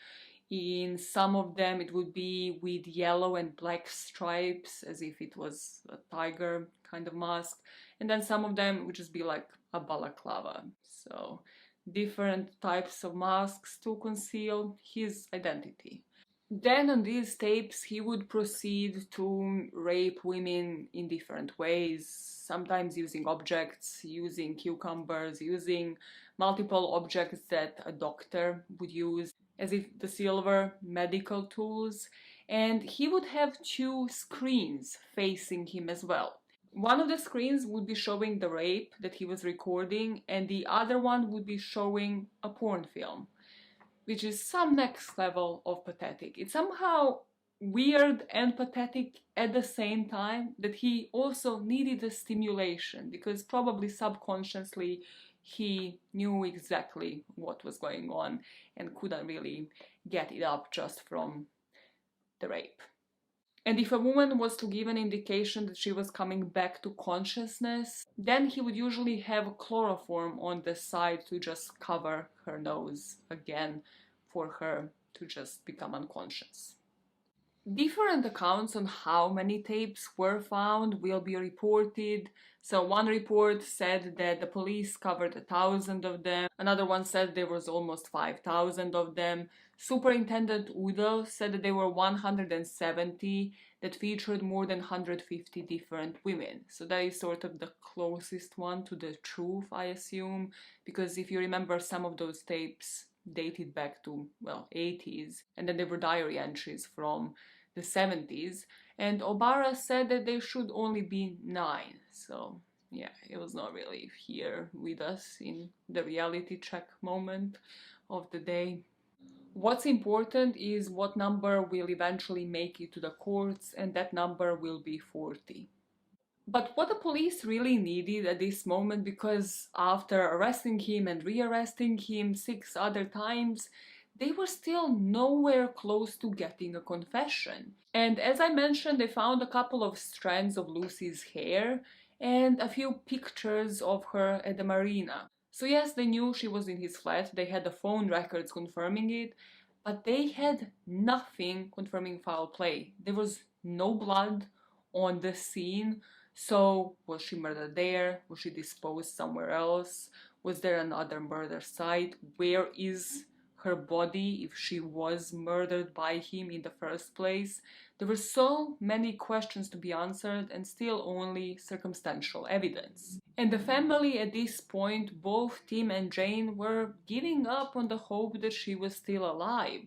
In some of them it would be with yellow and black stripes, as if it was a tiger kind of mask. And then some of them would just be like a balaclava. So different types of masks to conceal his identity. Then on these tapes he would proceed to rape women in different ways, sometimes using objects, using cucumbers, using multiple objects that a doctor would use, as if the silver medical tools, and he would have two screens facing him as well. One of the screens would be showing the rape that he was recording, and the other one would be showing a porn film, which is some next level of pathetic. It's somehow weird and pathetic at the same time that he also needed a stimulation, because probably subconsciously he knew exactly what was going on and couldn't really get it up just from the rape. And if a woman was to give an indication that she was coming back to consciousness, then he would usually have chloroform on the side to just cover her nose again for her to just become unconscious. Different accounts on how many tapes were found will be reported. So one report said that the police covered 1,000 of them. Another one said there was almost 5,000 of them. Superintendent Udall said that there were 170 that featured more than 150 different women. So that is sort of the closest one to the truth, I assume, because if you remember, some of those tapes dated back to, well, 80s, and then there were diary entries from the 70s, and Obara said that there should only be 9. So yeah, it was not really here with us in the reality check moment of the day. What's important is what number will eventually make it to the courts, and that number will be 40. But what the police really needed at this moment, because after arresting him and rearresting him 6 other times, they were still nowhere close to getting a confession. And as I mentioned, they found a couple of strands of Lucie's hair and a few pictures of her at the marina. So yes, they knew she was in his flat, they had the phone records confirming it, but they had nothing confirming foul play. There was no blood on the scene. So, was she murdered there? Was she disposed somewhere else? Was there another murder site? Where is her body if she was murdered by him in the first place? There were so many questions to be answered and still only circumstantial evidence. And the family at this point, both Tim and Jane, were giving up on the hope that she was still alive.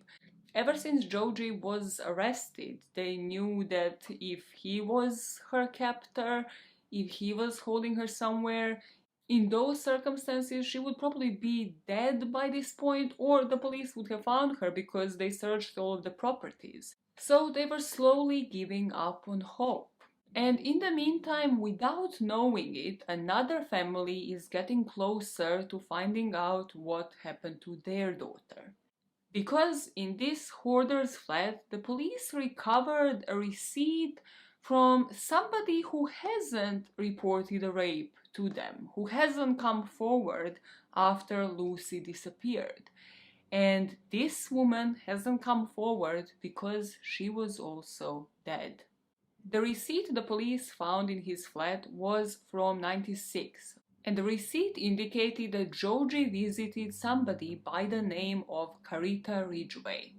Ever since Joji was arrested, they knew that if he was her captor, if he was holding her somewhere, in those circumstances she would probably be dead by this point, or the police would have found her because they searched all of the properties. So they were slowly giving up on hope. And in the meantime, without knowing it, another family is getting closer to finding out what happened to their daughter. Because in this hoarder's flat, the police recovered a receipt from somebody who hasn't reported a rape to them, who hasn't come forward after Lucie disappeared. And this woman hasn't come forward because she was also dead. The receipt the police found in his flat was from '96, and the receipt indicated that Joji visited somebody by the name of Carita Ridgway.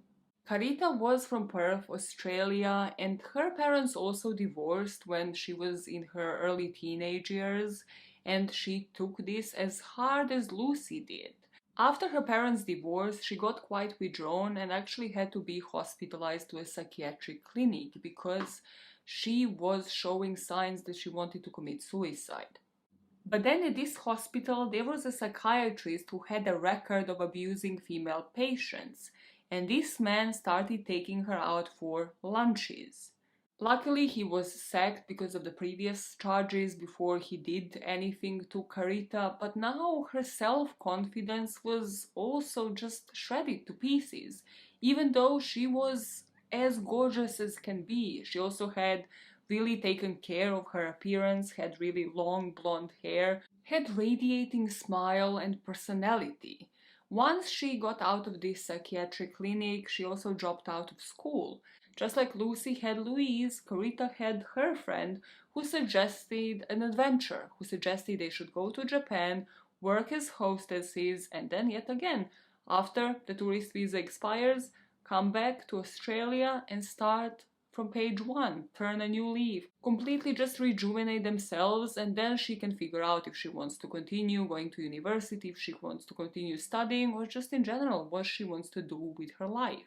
Carita was from Perth, Australia, and her parents also divorced when she was in her early teenage years, and she took this as hard as Lucie did. After her parents' divorce, she got quite withdrawn and actually had to be hospitalized to a psychiatric clinic because she was showing signs that she wanted to commit suicide. But then at this hospital, there was a psychiatrist who had a record of abusing female patients, and this man started taking her out for lunches. Luckily, he was sacked because of the previous charges before he did anything to Carita, but now her self-confidence was also just shredded to pieces. Even though she was as gorgeous as can be, she also had really taken care of her appearance, had really long blonde hair, had radiating smile and personality. Once she got out of this psychiatric clinic, she also dropped out of school. Just like Lucie had Louise, Carita had her friend who suggested an adventure, who suggested they should go to Japan, work as hostesses, and then yet again, after the tourist visa expires, come back to Australia and start from page one, turn a new leaf, completely just rejuvenate themselves, and then she can figure out if she wants to continue going to university, if she wants to continue studying, or just in general what she wants to do with her life.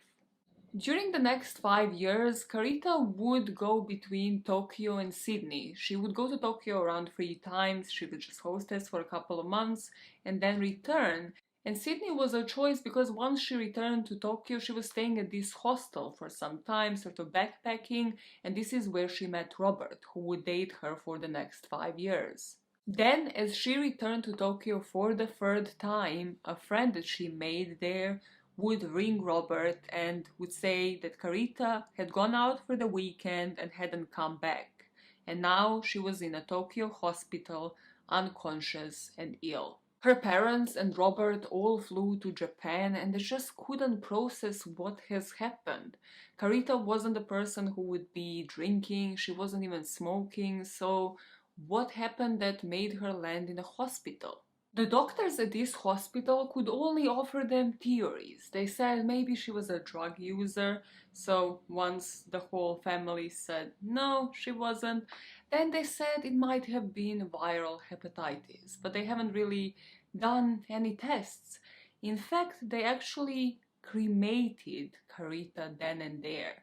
During the next 5 years, Carita would go between Tokyo and Sydney. She would go to Tokyo around 3 times, she would just hostess for a couple of months and then return. And Sydney was a choice because once she returned to Tokyo, she was staying at this hostel for some time, sort of backpacking, and this is where she met Robert, who would date her for the next 5 years. Then, as she returned to Tokyo for the third time, a friend that she made there would ring Robert and would say that Carita had gone out for the weekend and hadn't come back. And now she was in a Tokyo hospital, unconscious and ill. Her parents and Robert all flew to Japan and they just couldn't process what has happened. Carita wasn't the person who would be drinking, she wasn't even smoking, so what happened that made her land in a hospital? The doctors at this hospital could only offer them theories. They said maybe she was a drug user, so once the whole family said no, she wasn't, then they said it might have been viral hepatitis, but they haven't really done any tests. In fact, they actually cremated Carita then and there.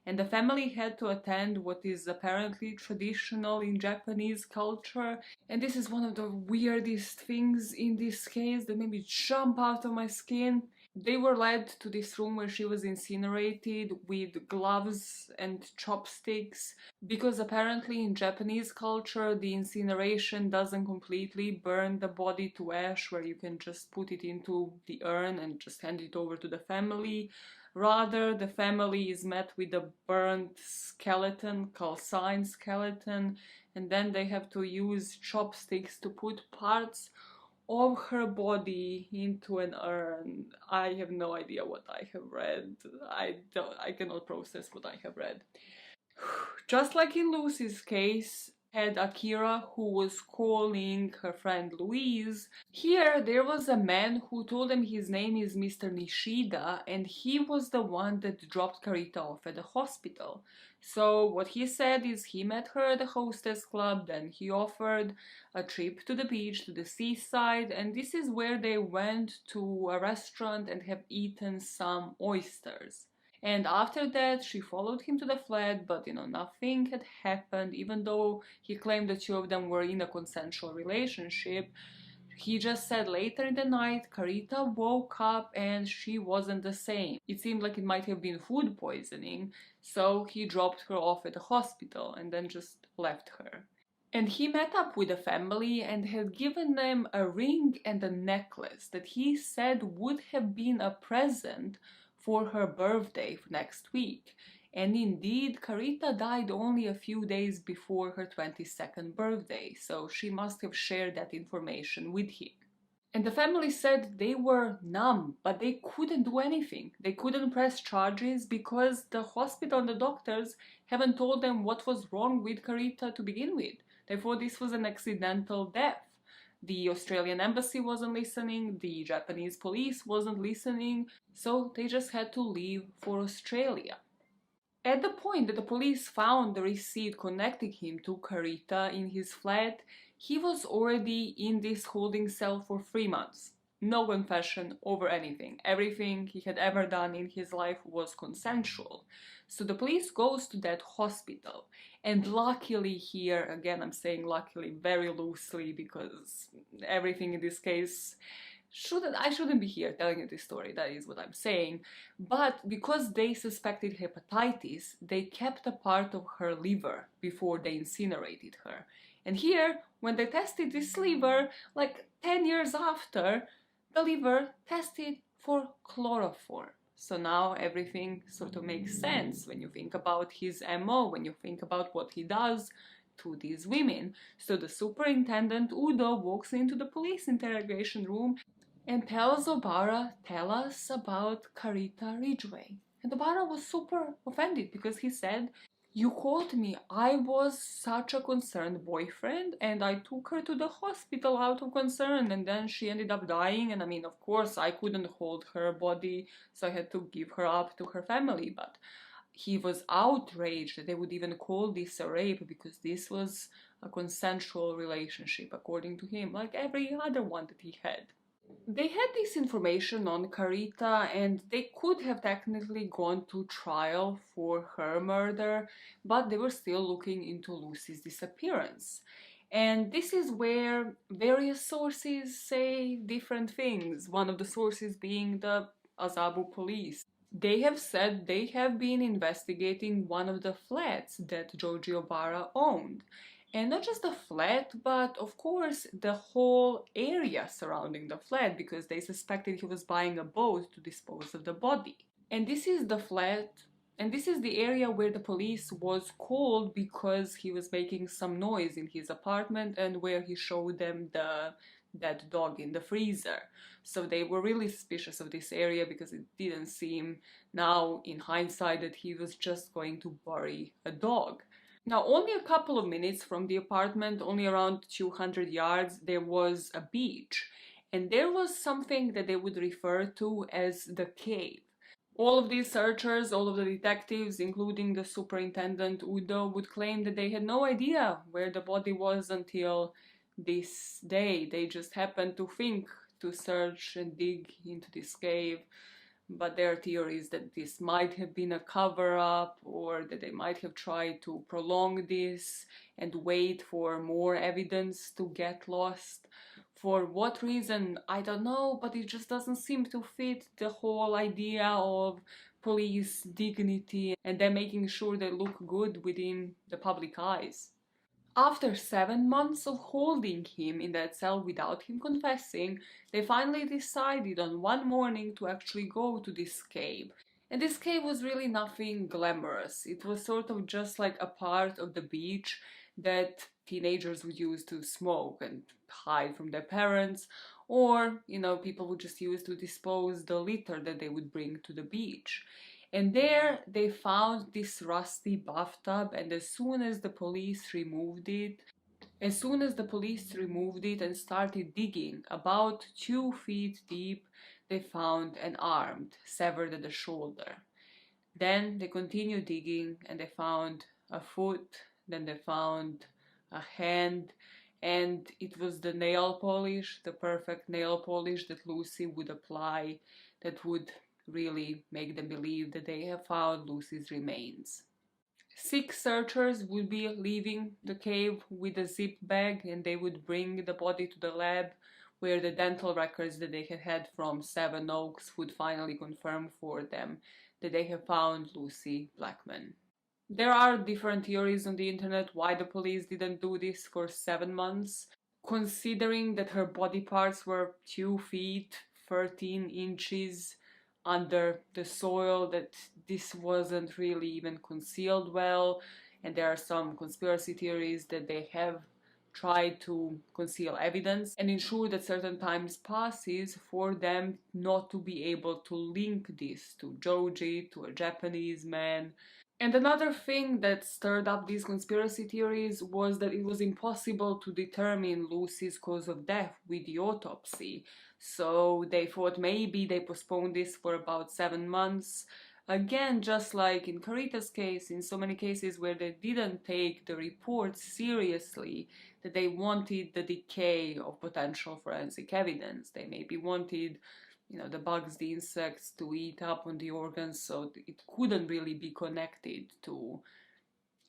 And the family had to attend what is apparently traditional in Japanese culture. And this is one of the weirdest things in this case that made me jump out of my skin. They were led to this room where she was incinerated with gloves and chopsticks because apparently in Japanese culture the incineration doesn't completely burn the body to ash where you can just put it into the urn and just hand it over to the family. Rather, the family is met with a burnt skeleton, calcined skeleton, and then they have to use chopsticks to put parts of her body into an urn. I have no idea what I have read. I cannot process what I have read. Just like in Lucie's case, had Akira who was calling her friend Louise. Here there was a man who told them his name is Mr. Nishida and he was the one that dropped Carita off at the hospital. So what he said is he met her at the hostess club, then he offered a trip to the beach, to the seaside, and this is where they went to a restaurant and have eaten some oysters. And after that, she followed him to the flat, but nothing had happened, even though he claimed the two of them were in a consensual relationship. He just said later in the night, Carita woke up and she wasn't the same. It seemed like it might have been food poisoning, so he dropped her off at the hospital and then just left her. And he met up with the family and had given them a ring and a necklace that he said would have been a present for her birthday next week. And indeed, Carita died only a few days before her 22nd birthday, so she must have shared that information with him. And the family said they were numb, but they couldn't do anything. They couldn't press charges because the hospital and the doctors haven't told them what was wrong with Carita to begin with. Therefore, this was an accidental death. The Australian embassy wasn't listening, the Japanese police wasn't listening, so they just had to leave for Australia. At the point that the police found the receipt connecting him to Carita in his flat, he was already in this holding cell for 3 months. No confession over anything. Everything he had ever done in his life was consensual. So the police goes to that hospital, and luckily here, again I'm saying luckily very loosely because everything in this case I shouldn't be here telling you this story, that is what I'm saying, but because they suspected hepatitis, they kept a part of her liver before they incinerated her. And here, when they tested this liver, like 10 years after, the liver tested for chloroform. So now everything sort of makes sense when you think about his MO, when you think about what he does to these women. So the superintendent Udo walks into the police interrogation room and tells Obara, tell us about Carita Ridgway. And Obara was super offended because he said, you called me. I was such a concerned boyfriend and I took her to the hospital out of concern and then she ended up dying. And I mean, of course, I couldn't hold her body, so I had to give her up to her family. But he was outraged that they would even call this a rape because this was a consensual relationship, according to him, like every other one that he had. They had this information on Carita and they could have technically gone to trial for her murder, but they were still looking into Lucie's disappearance. And this is where various sources say different things, one of the sources being the Azabu police. They have said they have been investigating one of the flats that Joji Obara owned. And not just the flat, but of course the whole area surrounding the flat, because they suspected he was buying a boat to dispose of the body. And this is the flat, and this is the area where the police was called because he was making some noise in his apartment and where he showed them that dog in the freezer. So they were really suspicious of this area because it didn't seem now in hindsight that he was just going to bury a dog. Now, only a couple of minutes from the apartment, only around 200 yards, there was a beach. And there was something that they would refer to as the cave. All of these searchers, all of the detectives, including the superintendent Udo, would claim that they had no idea where the body was until this day. They just happened to think to search and dig into this cave. But there are theories that this might have been a cover-up or that they might have tried to prolong this and wait for more evidence to get lost. For what reason, I don't know, but it just doesn't seem to fit the whole idea of police dignity and them making sure they look good within the public eyes. After 7 months of holding him in that cell without him confessing, they finally decided on one morning to actually go to this cave. And this cave was really nothing glamorous. It was sort of just like a part of the beach that teenagers would use to smoke and hide from their parents, or, people would just use to dispose the litter that they would bring to the beach. And there they found this rusty bathtub, and as soon as the police removed it and started digging about 2 feet deep, they found an arm severed at the shoulder. Then they continued digging and they found a foot, then they found a hand, and it was the nail polish, the perfect nail polish that Lucie would apply that would really make them believe that they have found Lucie's remains. 6 searchers would be leaving the cave with a zip bag and they would bring the body to the lab where the dental records that they had had from Seven Oaks would finally confirm for them that they have found Lucie Blackman. There are different theories on the internet why the police didn't do this for 7 months, considering that her body parts were 2 feet 13 inches under the soil, that this wasn't really even concealed well, and there are some conspiracy theories that they have tried to conceal evidence and ensure that certain times passes for them not to be able to link this to Joji, to a Japanese man. And another thing that stirred up these conspiracy theories was that it was impossible to determine Lucie's cause of death with the autopsy. So they thought maybe they postponed this for about 7 months. Again, just like in Carita's case, in so many cases where they didn't take the reports seriously, that they wanted the decay of potential forensic evidence. They maybe wanted, the bugs, the insects to eat up on the organs, so it couldn't really be connected to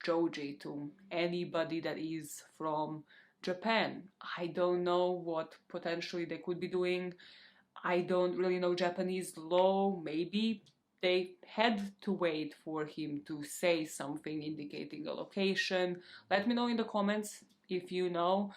Joji, to anybody that is from Japan. I don't know what potentially they could be doing. I don't really know Japanese law. Maybe they had to wait for him to say something indicating a location. Let me know in the comments if you know.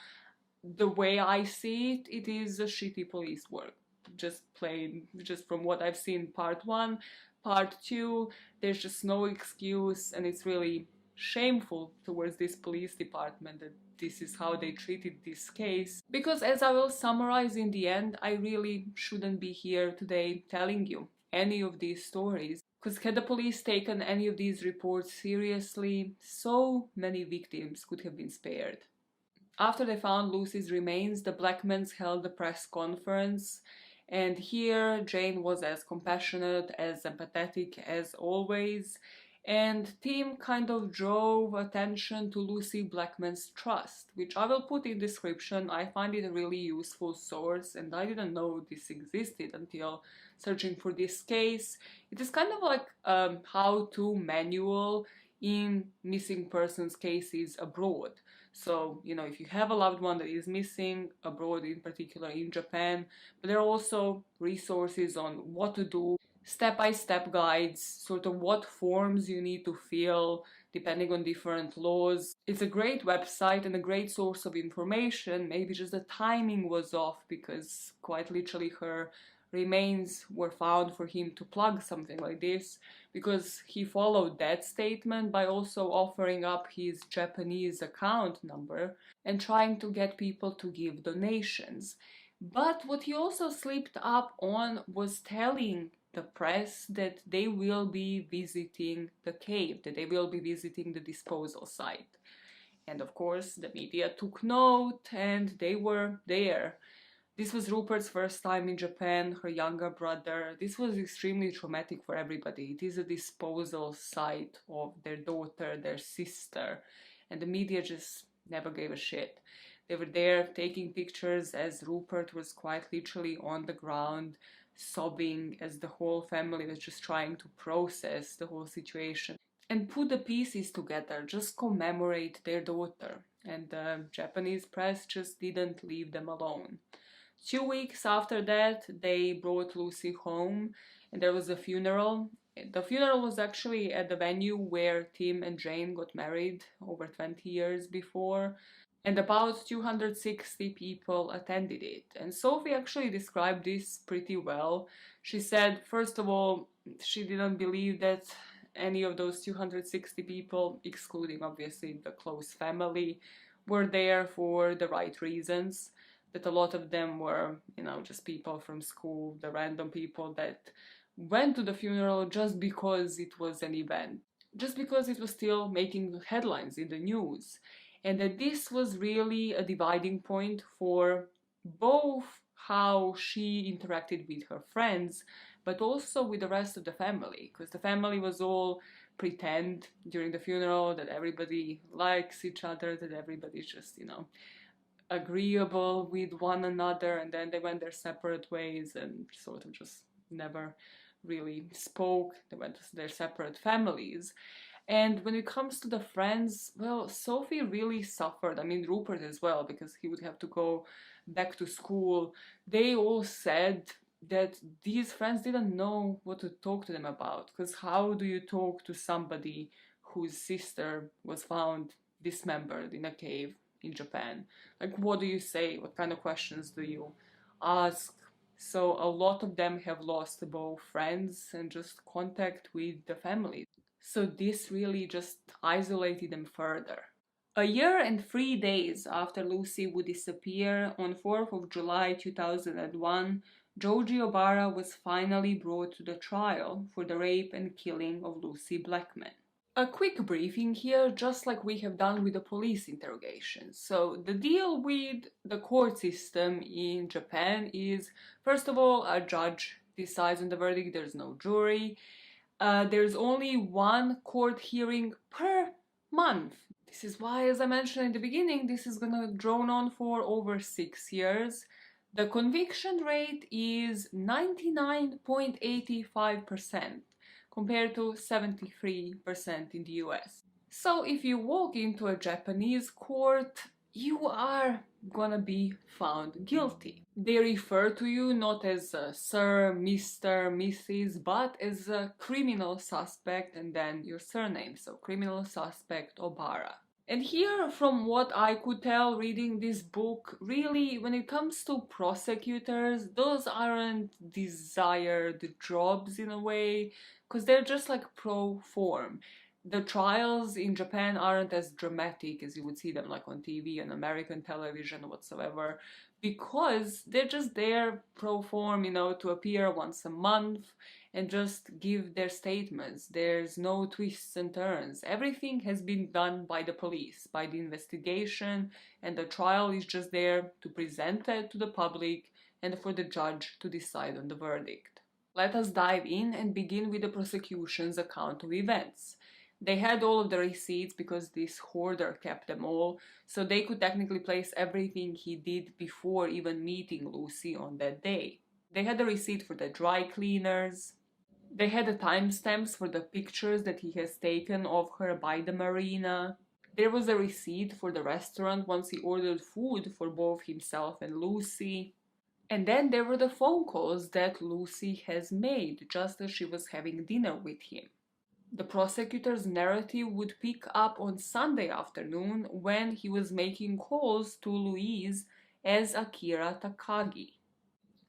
The way I see it, it is a shitty police work. Just plain, just from what I've seen part 1, part 2, there's just no excuse, and it's really shameful towards this police department that this is how they treated this case. Because as I will summarize in the end, I really shouldn't be here today telling you any of these stories. Because had the police taken any of these reports seriously, so many victims could have been spared. After they found Lucie's remains, the Blackmans held a press conference, and here Jane was as compassionate, as empathetic as always, and Tim kind of drove attention to Lucie Blackman's trust, which I will put in description. I find it a really useful source, and I didn't know this existed until searching for this case. It is kind of like a how-to manual in missing persons cases abroad. So, if you have a loved one that is missing abroad, in particular in Japan, but there are also resources on what to do, step-by-step guides, sort of what forms you need to fill depending on different laws. It's a great website and a great source of information. Maybe just the timing was off because quite literally her remains were found for him to plug something like this, because he followed that statement by also offering up his Japanese account number and trying to get people to give donations. But what he also slipped up on was telling the press that they will be visiting the cave, that they will be visiting the disposal site. And of course, the media took note and they were there. This was Rupert's first time in Japan, her younger brother. This was extremely traumatic for everybody. It is a disposal site of their daughter, their sister, and the media just never gave a shit. They were there taking pictures as Rupert was quite literally on the ground, sobbing, as the whole family was just trying to process the whole situation and put the pieces together, just commemorate their daughter. And the Japanese press just didn't leave them alone. 2 weeks after that, they brought Lucie home and there was a funeral. The funeral was actually at the venue where Tim and Jane got married over 20 years before, and about 260 people attended it. And Sophie actually described this pretty well. She said, first of all, she didn't believe that any of those 260 people, excluding obviously the close family, were there for the right reasons. That a lot of them were, just people from school, the random people that went to the funeral just because it was an event, just because it was still making headlines in the news. And that this was really a dividing point for both how she interacted with her friends, but also with the rest of the family, because the family was all pretend during the funeral that everybody likes each other, that everybody's just, agreeable with one another, and then they went their separate ways and sort of just never really spoke. They went to their separate families. And when it comes to the friends, well, Sophie really suffered. I mean, Rupert as well, because he would have to go back to school. They all said that these friends didn't know what to talk to them about, because how do you talk to somebody whose sister was found dismembered in a cave in Japan? Like, what do you say? What kind of questions do you ask? So a lot of them have lost both friends and just contact with the family. So this really just isolated them further. A year and 3 days after Lucie would disappear, on 4th of July 2001, Joji Obara was finally brought to the trial for the rape and killing of Lucie Blackman. A quick briefing here, just like we have done with the police interrogation. So the deal with the court system in Japan is, first of all, a judge decides on the verdict, there's no jury. There's only one court hearing per month. This is why, as I mentioned in the beginning, this is gonna drone on for over 6 years. The conviction rate is 99.85% compared to 73% in the US. So if you walk into a Japanese court, you are gonna be found guilty. They refer to you not as Sir, Mr., Mrs., but as a criminal suspect and then your surname, so criminal suspect Obara. And here, from what I could tell reading this book, really, when it comes to prosecutors, those aren't desired jobs in a way, because they're just like pro form. The trials in Japan aren't as dramatic as you would see them like on TV and American television whatsoever, because they're just there pro form, to appear once a month and just give their statements. There's no twists and turns. Everything has been done by the police, by the investigation, and the trial is just there to present it to the public and for the judge to decide on the verdict. Let us dive in and begin with the prosecution's account of events. They had all of the receipts because this hoarder kept them all, so they could technically place everything he did before even meeting Lucie on that day. They had a receipt for the dry cleaners. They had the timestamps for the pictures that he has taken of her by the marina. There was a receipt for the restaurant once he ordered food for both himself and Lucie. And then there were the phone calls that Lucie has made just as she was having dinner with him. The prosecutor's narrative would pick up on Sunday afternoon when he was making calls to Louise as Akira Takagi.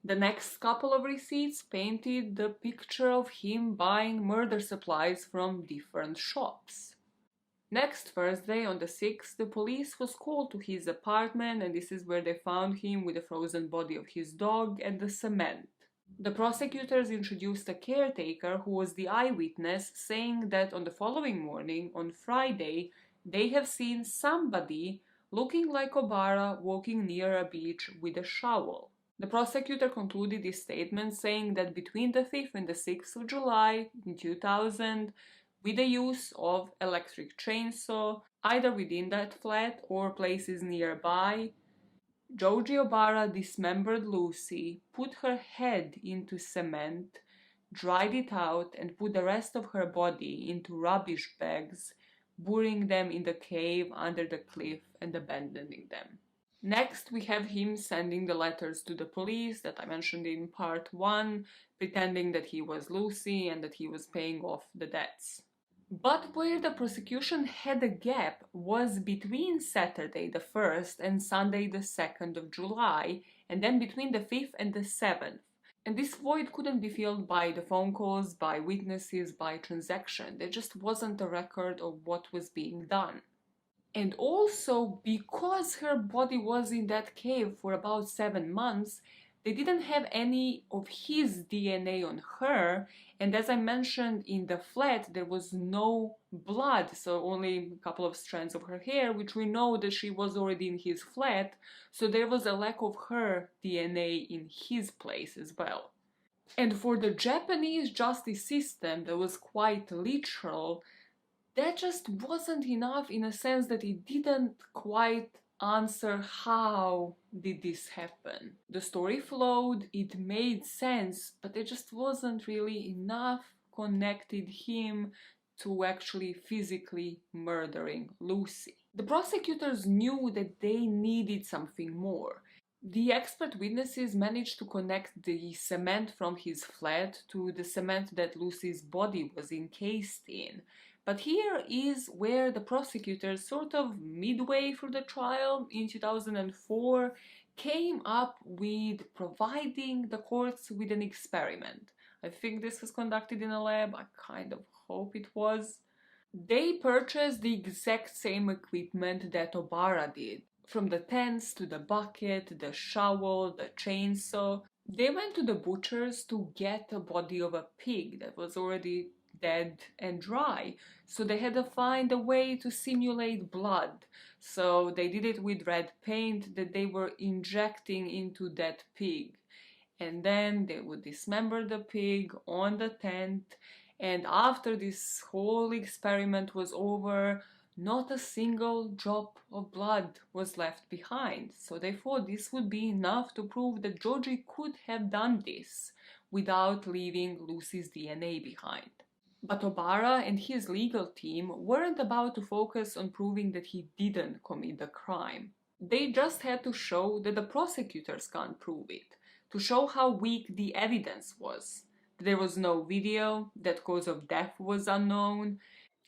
The next couple of receipts painted the picture of him buying murder supplies from different shops. Next Thursday, on the 6th, the police was called to his apartment, and this is where they found him with the frozen body of his dog and the cement. The prosecutors introduced a caretaker who was the eyewitness, saying that on the following morning, on Friday, they have seen somebody looking like Obara walking near a beach with a shovel. The prosecutor concluded his statement saying that between the 5th and the 6th of July in 2000, with the use of electric chainsaw, either within that flat or places nearby, Joji Obara dismembered Lucie, put her head into cement, dried it out, and put the rest of her body into rubbish bags, burying them in the cave under the cliff and abandoning them. Next, we have him sending the letters to the police that I mentioned in part 1, pretending that he was Lucie and that he was paying off the debts. But where the prosecution had a gap was between Saturday the 1st and Sunday the 2nd of July, and then between the 5th and the 7th. And this void couldn't be filled by the phone calls, by witnesses, by transaction. There just wasn't a record of what was being done. And also, because her body was in that cave for about 7 months, they didn't have any of his DNA on her, and as I mentioned in the flat, there was no blood, so only a couple of strands of her hair, which we know that she was already in his flat, so there was a lack of her DNA in his place as well. And for the Japanese justice system, that was quite literal. That just wasn't enough in a sense that it didn't quite answer how did this happen. The story flowed, it made sense, but it just wasn't really enough connected him to actually physically murdering Lucie. The prosecutors knew that they needed something more. The expert witnesses managed to connect the cement from his flat to the cement that Lucie's body was encased in. But here is where the prosecutors, sort of midway through the trial in 2004, came up with providing the courts with an experiment. I think this was conducted in a lab, I kind of hope it was. They purchased the exact same equipment that Obara did. From the tents to the bucket, the shovel, the chainsaw. They went to the butcher's to get a body of a pig that was already dead and dry, so they had to find a way to simulate blood. So they did it with red paint that they were injecting into that pig, and then they would dismember the pig on the tent. And after this whole experiment was over, not a single drop of blood was left behind, so they thought this would be enough to prove that Joji could have done this without leaving Lucie's DNA behind. But Obara and his legal team weren't about to focus on proving that he didn't commit the crime. They just had to show that the prosecutors can't prove it, to show how weak the evidence was. There was no video, that cause of death was unknown,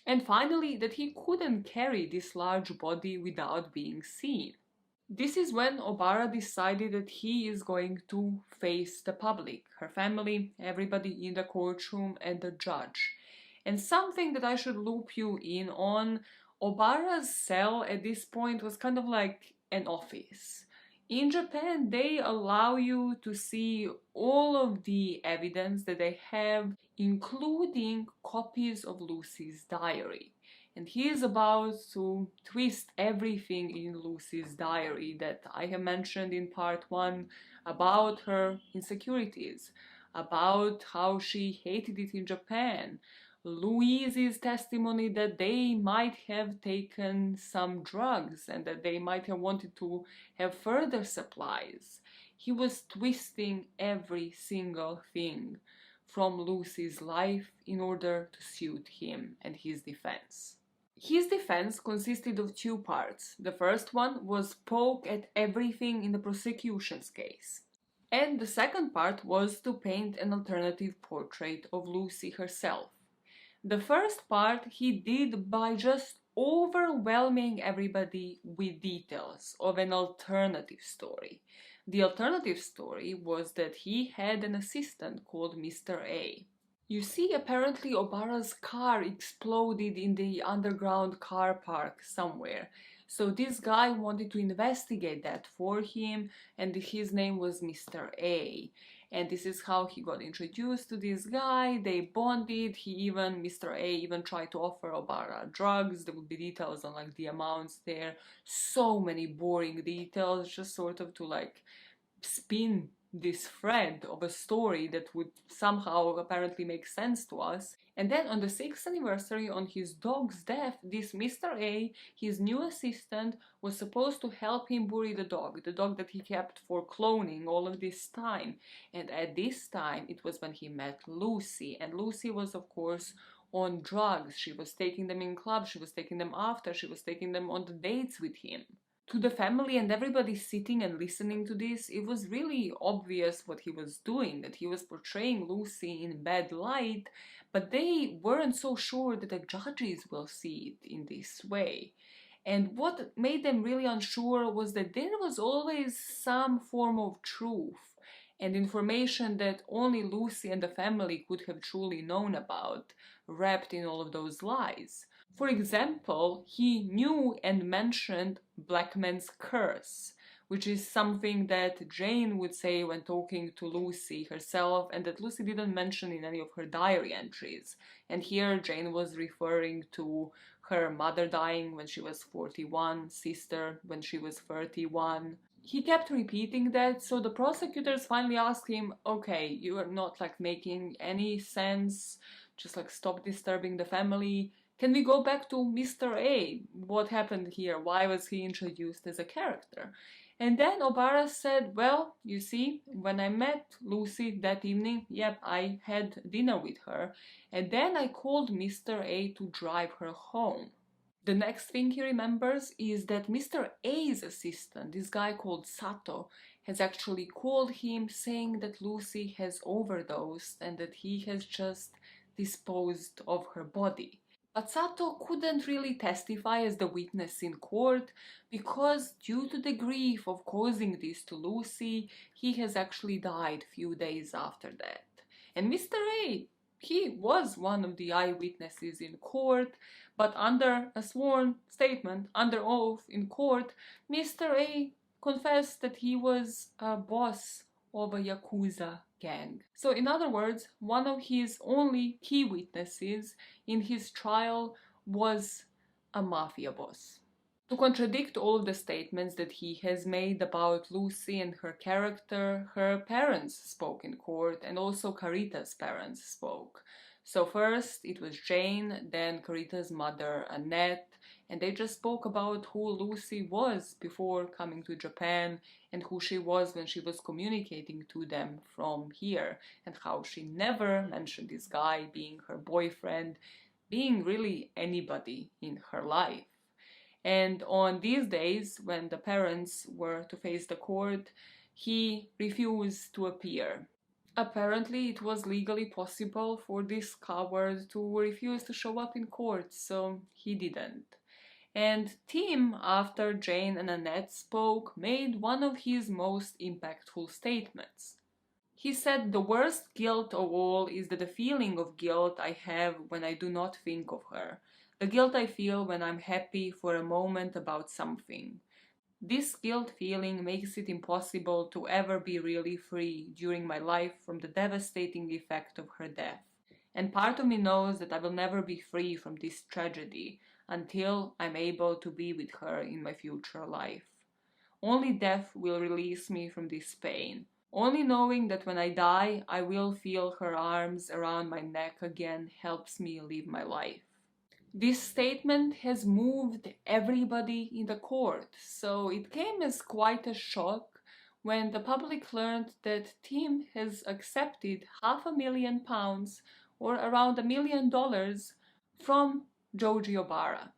and finally that he couldn't carry this large body without being seen. This is when Obara decided that he is going to face the public, her family, everybody in the courtroom, and the judge. And something that I should loop you in on, Obara's cell at this point was kind of like an office. In Japan, they allow you to see all of the evidence that they have, including copies of Lucie's diary. And he is about to twist everything in Lucie's diary that I have mentioned in part 1 about her insecurities, about how she hated it in Japan, Louise's testimony that they might have taken some drugs and that they might have wanted to have further supplies. He was twisting every single thing from Lucie's life in order to suit him and his defense. His defense consisted of 2 parts. The first one was poke at everything in the prosecution's case. And the second part was to paint an alternative portrait of Lucie herself. The first part he did by just overwhelming everybody with details of an alternative story. The alternative story was that he had an assistant called Mr. A. You see, apparently Obara's car exploded in the underground car park somewhere. So this guy wanted to investigate that for him, and his name was Mr. A. And this is how he got introduced to this guy. They bonded. Mr. A even tried to offer Obara drugs. There would be details on like the amounts there. So many boring details, just sort of to like spin this thread of a story that would somehow apparently make sense to us. And then on the 6th anniversary, on his dog's death, this Mr. A, his new assistant, was supposed to help him bury the dog that he kept for cloning all of this time. And at this time, it was when he met Lucie. And Lucie was, of course, on drugs. She was taking them in clubs, she was taking them after, she was taking them on the dates with him. To the family and everybody sitting and listening to this, it was really obvious what he was doing, that he was portraying Lucie in bad light, but they weren't so sure that the judges will see it in this way. And what made them really unsure was that there was always some form of truth and information that only Lucie and the family could have truly known about, wrapped in all of those lies. For example, he knew and mentioned Blackman's curse, which is something that Jane would say when talking to Lucie herself and that Lucie didn't mention in any of her diary entries. And here Jane was referring to her mother dying when she was 41, sister when she was 31. He kept repeating that, so the prosecutors finally asked him, okay, you are not like making any sense, just like stop disturbing the family. Can we go back to Mr. A? What happened here? Why was he introduced as a character? And then Obara said, well, you see, when I met Lucie that evening, yep, I had dinner with her, and then I called Mr. A to drive her home. The next thing he remembers is that Mr. A's assistant, this guy called Sato, has actually called him saying that Lucie has overdosed and that he has just disposed of her body. But Sato couldn't really testify as the witness in court because due to the grief of causing this to Lucie, he has actually died few days after that. And Mr. A, he was one of the eyewitnesses in court, but under a sworn statement, under oath in court, Mr. A confessed that he was a boss of a Yakuza gang. So in other words, one of his only key witnesses in his trial was a mafia boss. To contradict all of the statements that he has made about Lucie and her character, her parents spoke in court and also Carita's parents spoke. So first it was Jane, then Carita's mother Annette, and they just spoke about who Lucie was before coming to Japan and who she was when she was communicating to them from here, and how she never mentioned this guy being her boyfriend, being really anybody in her life. And on these days, when the parents were to face the court, he refused to appear. Apparently, it was legally possible for this coward to refuse to show up in court, so he didn't. And Tim, after Jane and Annette spoke, made one of his most impactful statements. He said, "The worst guilt of all is that the feeling of guilt I have when I do not think of her. The guilt I feel when I'm happy for a moment about something. This guilt feeling makes it impossible to ever be really free during my life from the devastating effect of her death. And part of me knows that I will never be free from this tragedy until I'm able to be with her in my future life. Only death will release me from this pain. Only knowing that when I die, I will feel her arms around my neck again helps me live my life." This statement has moved everybody in the court, so it came as quite a shock when the public learned that Tim has accepted £500,000, or around $1 million, from Joji Obara.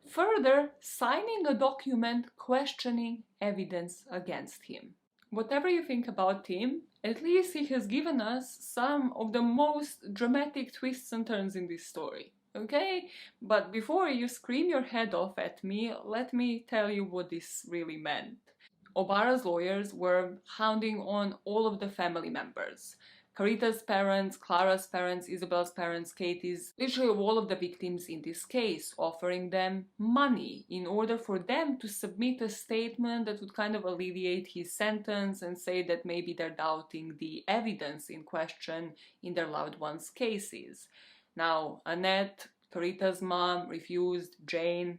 Further, signing a document questioning evidence against him. Whatever you think about Tim, at least he has given us some of the most dramatic twists and turns in this story. Okay? But before you scream your head off at me, let me tell you what this really meant. Obara's lawyers were hounding on all of the family members. Carita's parents, Clara's parents, Isabel's parents, Katie's, literally all of the victims in this case, offering them money in order for them to submit a statement that would kind of alleviate his sentence and say that maybe they're doubting the evidence in question in their loved ones' cases. Now, Annette, Carita's mom, refused. Jane,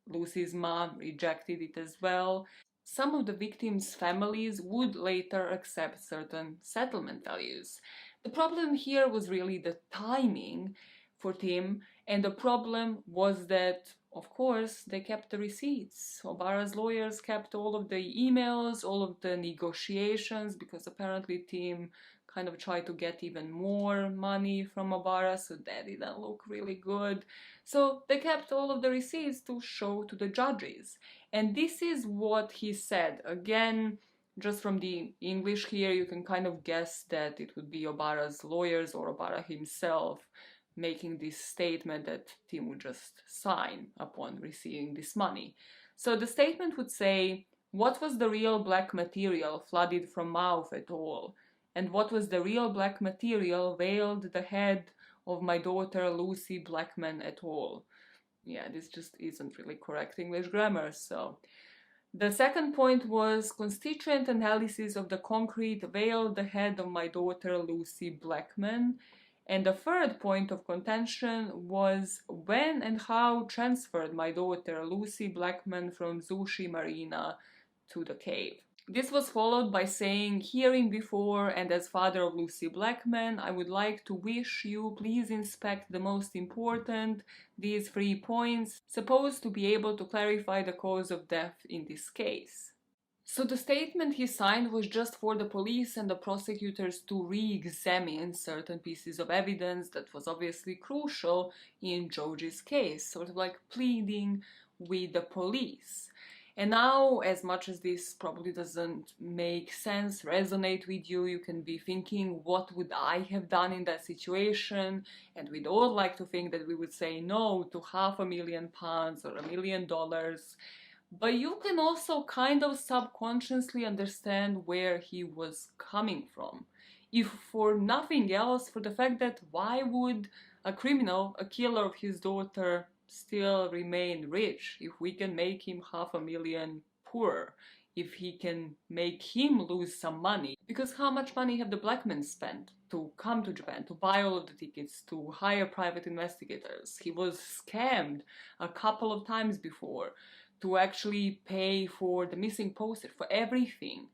Lucie's mom, rejected it as well. Some of the victims' families would later accept certain settlement values. The problem here was really the timing for Tim, and the problem was that, of course, they kept the receipts. Obara's lawyers kept all of the emails, all of the negotiations, because apparently Tim kind of tried to get even more money from Obara, so that didn't look really good. So they kept all of the receipts to show to the judges. And this is what he said. Again, just from the English here, you can kind of guess that it would be Obara's lawyers or Obara himself making this statement that Tim would just sign upon receiving this money. So the statement would say, "What was the real black material flooded from mouth at all? And what was the real black material veiled the head of my daughter Lucie Blackman at all?" Yeah, this just isn't really correct English grammar, so. The second point was, "Constituent analysis of the concrete veiled the head of my daughter Lucie Blackman." And the third point of contention was, "When and how transferred my daughter Lucie Blackman from Sushi Marina to the cave." This was followed by saying, "Hearing before and as father of Lucie Blackman, I would like to wish you please inspect the most important, these 3 points, supposed to be able to clarify the cause of death in this case." So the statement he signed was just for the police and the prosecutors to re-examine certain pieces of evidence that was obviously crucial in Joji's case, sort of like pleading with the police. And now, as much as this probably doesn't make sense, resonate with you, you can be thinking, what would I have done in that situation? And we'd all like to think that we would say no to £500,000 or $1 million. But you can also kind of subconsciously understand where he was coming from. If for nothing else, for the fact that why would a criminal, a killer of his daughter, still remain rich if we can make him $500,000 poorer, if he can make him lose some money? Because how much money have the Blackmans spent to come to Japan, to buy all of the tickets, to hire private investigators? He was scammed a couple of times before, to actually pay for the missing poster, for everything.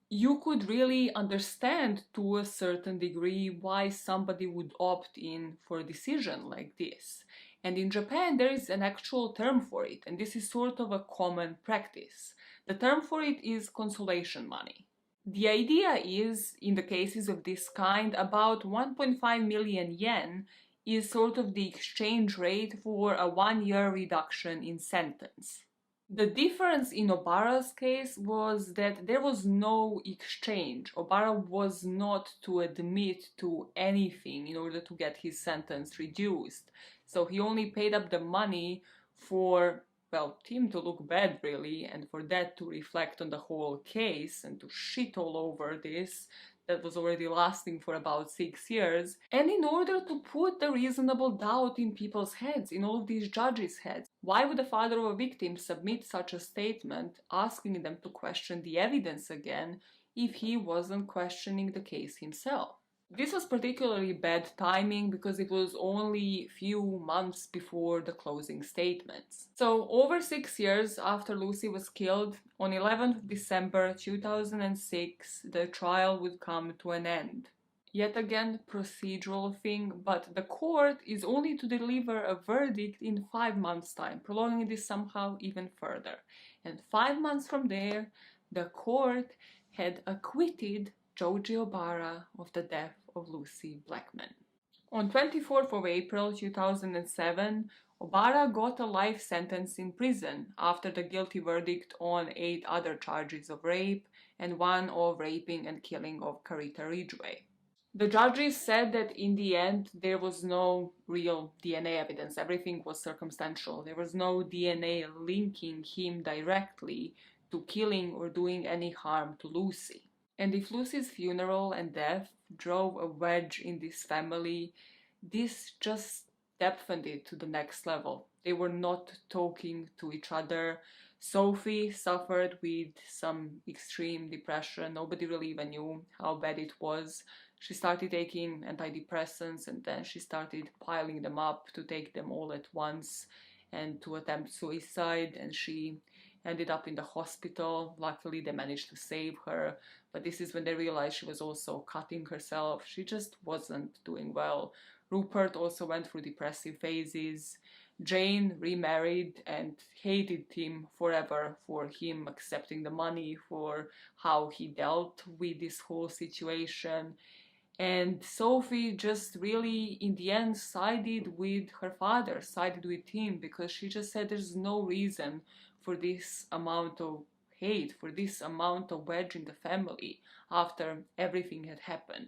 you could really understand to a certain degree why somebody would opt in for a decision like this. And in Japan, there is an actual term for it, and this is sort of a common practice. The term for it is consolation money. The idea is, in the cases of this kind, about 1.5 million yen is sort of the exchange rate for a 1 year reduction in sentence. The difference in Obara's case was that there was no exchange. Obara was not to admit to anything in order to get his sentence reduced. So he only paid up the money for, well, him to look bad really, and for that to reflect on the whole case and to shit all over this that was already lasting for about 6 years, and in order to put the reasonable doubt in people's heads, in all of these judges' heads. Why would the father of a victim submit such a statement asking them to question the evidence again if he wasn't questioning the case himself? This was particularly bad timing because it was only few months before the closing statements. So, over 6 years after Lucie was killed, on 11th December 2006, the trial would come to an end. Yet again, procedural thing, but the court is only to deliver a verdict in 5 months' time, prolonging this somehow even further. And 5 months from there, the court had acquitted Joji Obara of the death of Lucie Blackman. On 24th of April 2007, Obara got a life sentence in prison after the guilty verdict on 8 other charges of rape and one of raping and killing of Carita Ridgway. The judges said that in the end there was no real DNA evidence, everything was circumstantial. There was no DNA linking him directly to killing or doing any harm to Lucie. And if Lucie's funeral and death drove a wedge in this family, this just deepened it to the next level. They were not talking to each other. Sophie suffered with some extreme depression. Nobody really even knew how bad it was. She started taking antidepressants and then she started piling them up to take them all at once and to attempt suicide, and she ended up in the hospital. Luckily, they managed to save her, but this is when they realized she was also cutting herself. She just wasn't doing well. Rupert also went through depressive phases. Jane remarried and hated him forever for him accepting the money, for how he dealt with this whole situation. And Sophie just really, in the end, sided with her father, sided with him, because she just said there's no reason for this amount of hate, for this amount of wedge in the family after everything had happened.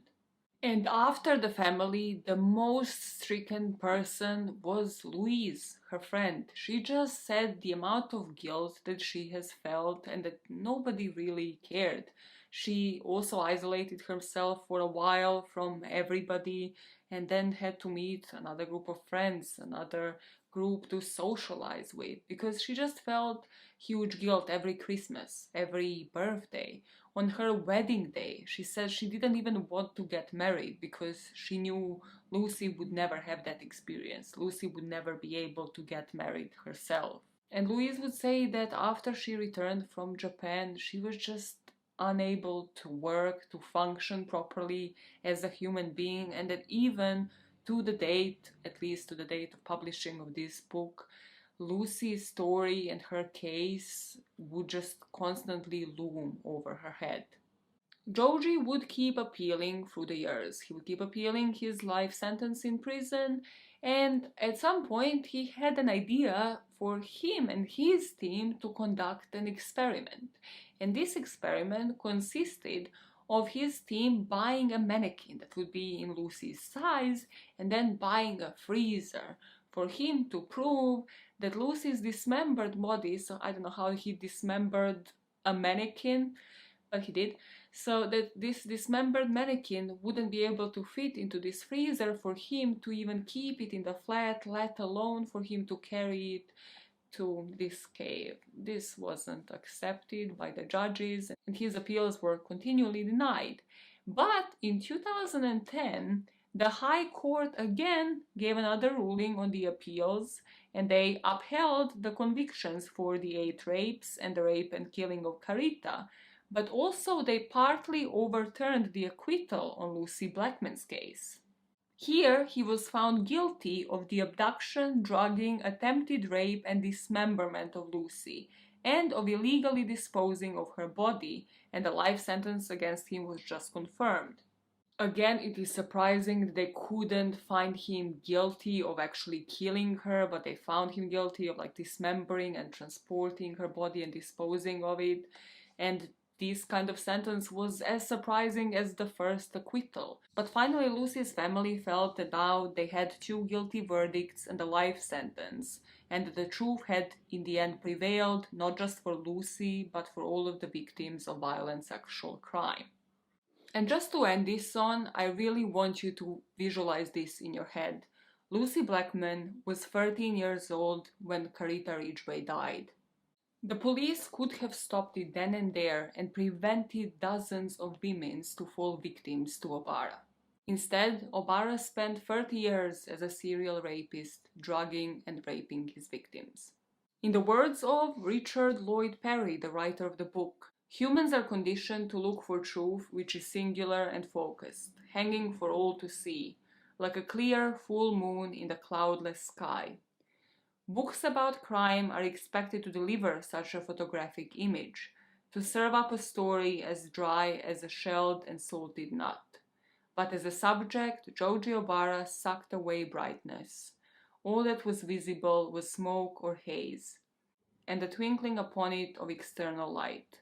And after the family, the most stricken person was Louise, her friend. She just said the amount of guilt that she has felt and that nobody really cared. She also isolated herself for a while from everybody and then had to meet another group of friends, another group to socialize with, because she just felt huge guilt every Christmas, every birthday. On her wedding day, she said she didn't even want to get married because she knew Lucie would never have that experience. Lucie would never be able to get married herself. And Louise would say that after she returned from Japan, she was just unable to work, to function properly as a human being, and that even to the date, at least to the date of publishing of this book, Lucie's story and her case would just constantly loom over her head. Joji would keep appealing through the years. He would keep appealing his life sentence in prison, and at some point he had an idea for him and his team to conduct an experiment. And this experiment consisted of his team buying a mannequin that would be in Lucie's size and then buying a freezer for him to prove that Lucie's dismembered body, so I don't know how he dismembered a mannequin, but he did, so that this dismembered mannequin wouldn't be able to fit into this freezer for him to even keep it in the flat, let alone for him to carry it to this cave. This wasn't accepted by the judges and his appeals were continually denied. But in 2010, the High Court again gave another ruling on the appeals, and they upheld the convictions for the 8 rapes and the rape and killing of Carita. but also they partly overturned the acquittal on Lucie Blackman's case. Here, he was found guilty of the abduction, drugging, attempted rape, and dismemberment of Lucie, and of illegally disposing of her body, and a life sentence against him was just confirmed. Again, it is surprising that they couldn't find him guilty of actually killing her, but they found him guilty of dismembering and transporting her body and disposing of it. And this kind of sentence was as surprising as the first acquittal. But finally, Lucie's family felt that now they had two guilty verdicts and a life sentence, and that the truth had in the end prevailed, not just for Lucie, but for all of the victims of violent sexual crime. And just to end this on, I really want you to visualize this in your head. Lucie Blackman was 13 years old when Carita Ridgway died. The police could have stopped it then and there and prevented dozens of women to fall victims to Obara. Instead, Obara spent 30 years as a serial rapist, drugging and raping his victims. In the words of Richard Lloyd Perry, the writer of the book, humans are conditioned to look for truth which is singular and focused, hanging for all to see, like a clear full moon in the cloudless sky. Books about crime are expected to deliver such a photographic image, to serve up a story as dry as a shelled and salted nut. But as a subject, Joji Obara sucked away brightness. All that was visible was smoke or haze, and the twinkling upon it of external light.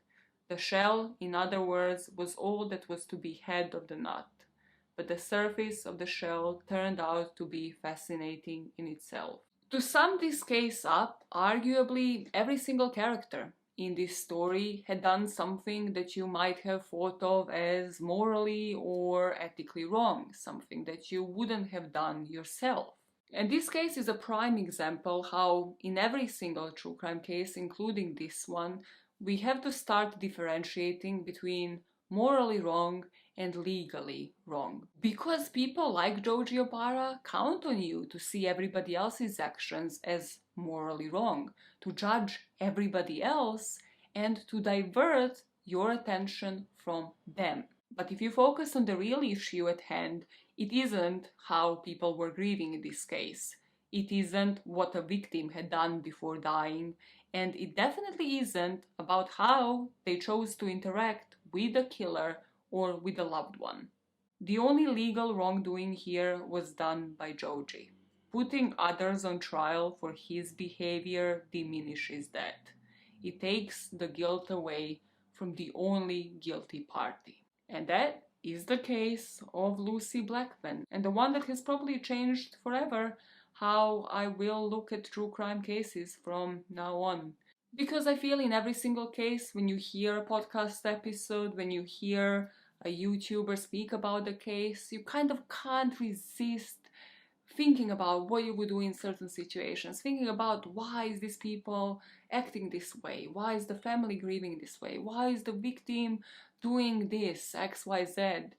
The shell, in other words, was all that was to be had of the nut, but the surface of the shell turned out to be fascinating in itself. To sum this case up, arguably every single character in this story had done something that you might have thought of as morally or ethically wrong, something that you wouldn't have done yourself. And this case is a prime example how in every single true crime case, including this one, we have to start differentiating between morally wrong and legally wrong. Because people like Joji Obara count on you to see everybody else's actions as morally wrong, to judge everybody else, and to divert your attention from them. But if you focus on the real issue at hand, it isn't how people were grieving in this case. It isn't what a victim had done before dying, and it definitely isn't about how they chose to interact with the killer or with a loved one. The only legal wrongdoing here was done by Joji. Putting others on trial for his behavior diminishes that. It takes the guilt away from the only guilty party. And that is the case of Lucie Blackman, and the one that has probably changed forever how I will look at true crime cases from now on. Because I feel in every single case, when you hear a podcast episode, when you hear a YouTuber speak about the case, you kind of can't resist thinking about what you would do in certain situations, thinking about why is these people acting this way, why is the family grieving this way, why is the victim doing this, XYZ.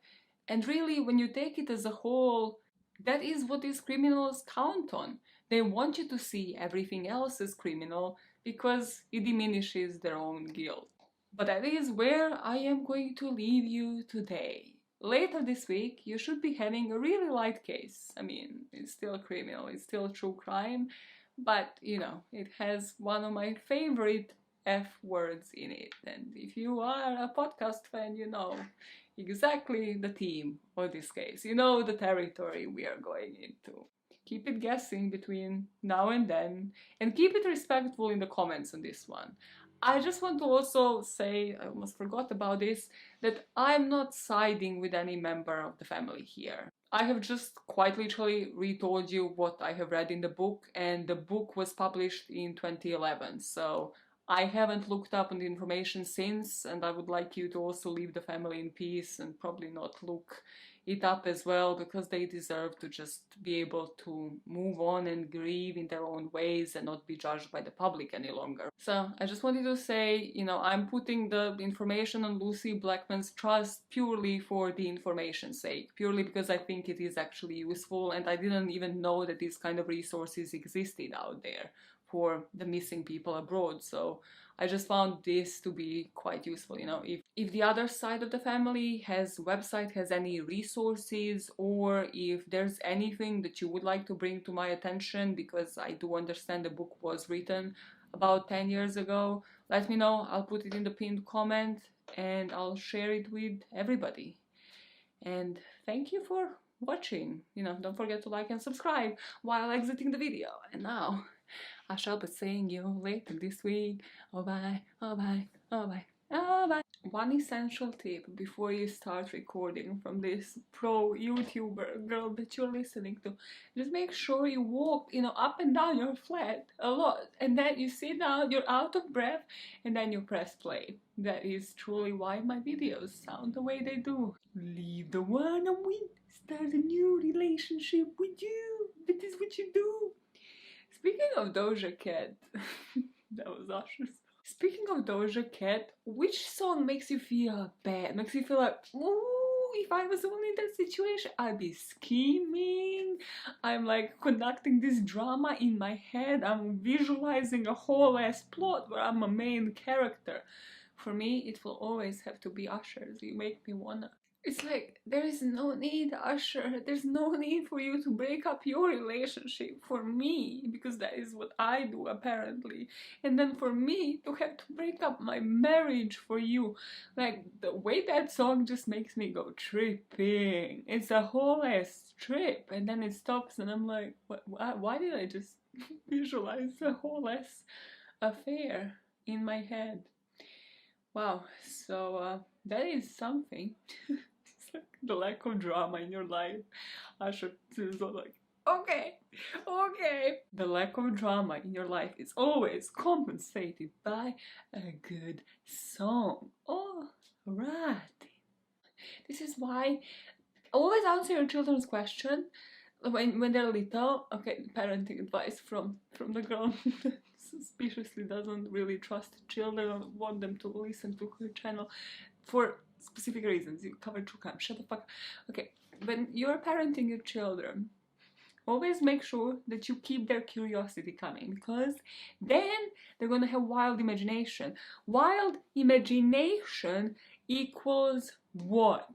And really, when you take it as a whole, that is what these criminals count on. They want you to see everything else as criminal because it diminishes their own guilt. But that is where I am going to leave you today. Later this week, you should be having a really light case. I mean, it's still criminal, it's still true crime, but it has one of my favorite F words in it. And if you are a podcast fan, you know exactly the theme of this case. You know the territory we are going into. Keep it guessing between now and then, and keep it respectful in the comments on this one. I just want to also say, I almost forgot about this, that I'm not siding with any member of the family here. I have just quite literally retold you what I have read in the book, and the book was published in 2011, so I haven't looked up on the information since, and I would like you to also leave the family in peace and probably not look it up as well, because they deserve to just be able to move on and grieve in their own ways and not be judged by the public any longer. So I just wanted to say, I'm putting the information on Lucie Blackman's trust purely for the information's sake, purely because I think it is actually useful, and I didn't even know that these kind of resources existed out there for the missing people abroad. So I just found this to be quite useful, you know, if the other side of the family has website, has any resources, or if there's anything that you would like to bring to my attention, because I do understand the book was written about 10 years ago, let me know. I'll put it in the pinned comment and I'll share it with everybody. And thank you for watching. You know, don't forget to like and subscribe while exiting the video. And now I shall be seeing you later this week. Oh bye, oh bye, oh bye, oh bye. One essential tip before you start recording from this pro YouTuber girl that you're listening to: just make sure you walk, you know, up and down your flat a lot, and then you sit down, you're out of breath, and then you press play. That is truly why my videos sound the way they do. Leave the one and win. Start a new relationship with you. That is what you do. Speaking of Doja Cat, that was Usher's. Speaking of Doja Cat, which song makes you feel bad? Makes you feel like, ooh, if I was only in that situation, I'd be scheming. I'm like conducting this drama in my head. I'm visualizing a whole ass plot where I'm a main character. For me, it will always have to be Usher's. You make me wanna. It's like, there is no need, Usher, there's no need for you to break up your relationship for me, because that is what I do apparently, and then for me to have to break up my marriage for you. Like, the way that song just makes me go tripping. It's a whole ass trip, and then it stops and I'm like, why did I just visualize a whole ass affair in my head? Wow, so that is something. It's like the lack of drama in your life. I should so like, okay. The lack of drama in your life is always compensated by a good song. Oh, right. This is why always answer your children's question when they're little. Okay, parenting advice from the girl suspiciously doesn't really trust children or want them to listen to her channel for specific reasons. You cover true crime. Shut the fuck up. Okay, when you're parenting your children, always make sure that you keep their curiosity coming, because then they're gonna have wild imagination. Wild imagination equals what?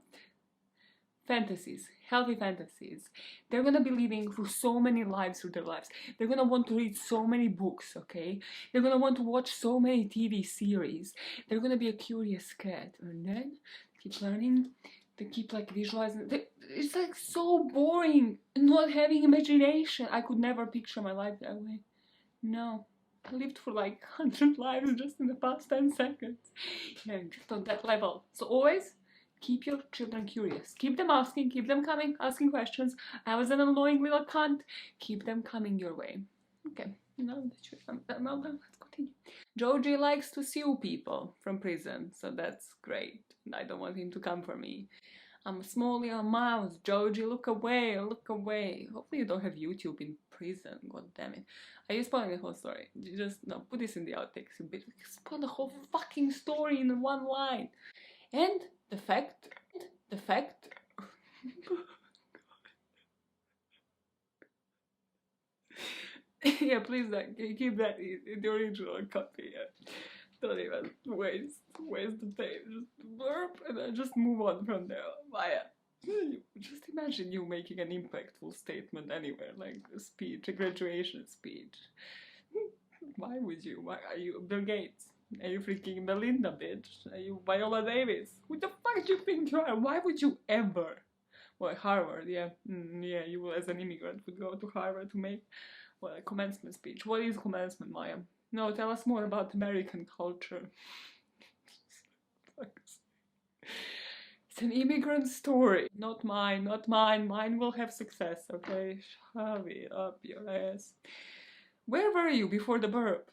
Fantasies, healthy fantasies. They're gonna be living through so many lives through their lives. They're gonna want to read so many books, okay? They're gonna want to watch so many TV series. They're gonna be a curious cat, and then keep learning. They keep like visualizing. It's like so boring not having imagination. I could never picture my life that way. No. I lived for like 100 lives just in the past 10 seconds. Yeah, just on that level. So always keep your children curious. Keep them asking, keep them coming, asking questions. I was an annoying little cunt. Keep them coming your way. Okay, now let's continue. Joji likes to sue people from prison, so that's great. I don't want him to come for me. I'm a small little mouse. Joji, look away, look away. Hopefully you don't have YouTube in prison, god damn it. Are you spoiling the whole story? You just, no, put this in the outtakes, you bitch. Spoil the whole fucking story in one line. And the fact yeah, please keep that in the original copy. Yeah. Don't even waste the page. Just burp and then just move on from there. Maya. Just imagine you making an impactful statement anywhere, like a speech, a graduation speech. Why would you? Why are you Bill Gates? Are you freaking Melinda, bitch? Are you Viola Davis? Who the fuck do you think you are? Why would you ever? Well, Harvard, yeah. Yeah, you as an immigrant would go to Harvard to make, well, a commencement speech. What is commencement, Maya? No, tell us more about American culture. It's an immigrant story. Not mine, not mine. Mine will have success, okay? Shove it up your ass. Where were you before the burp?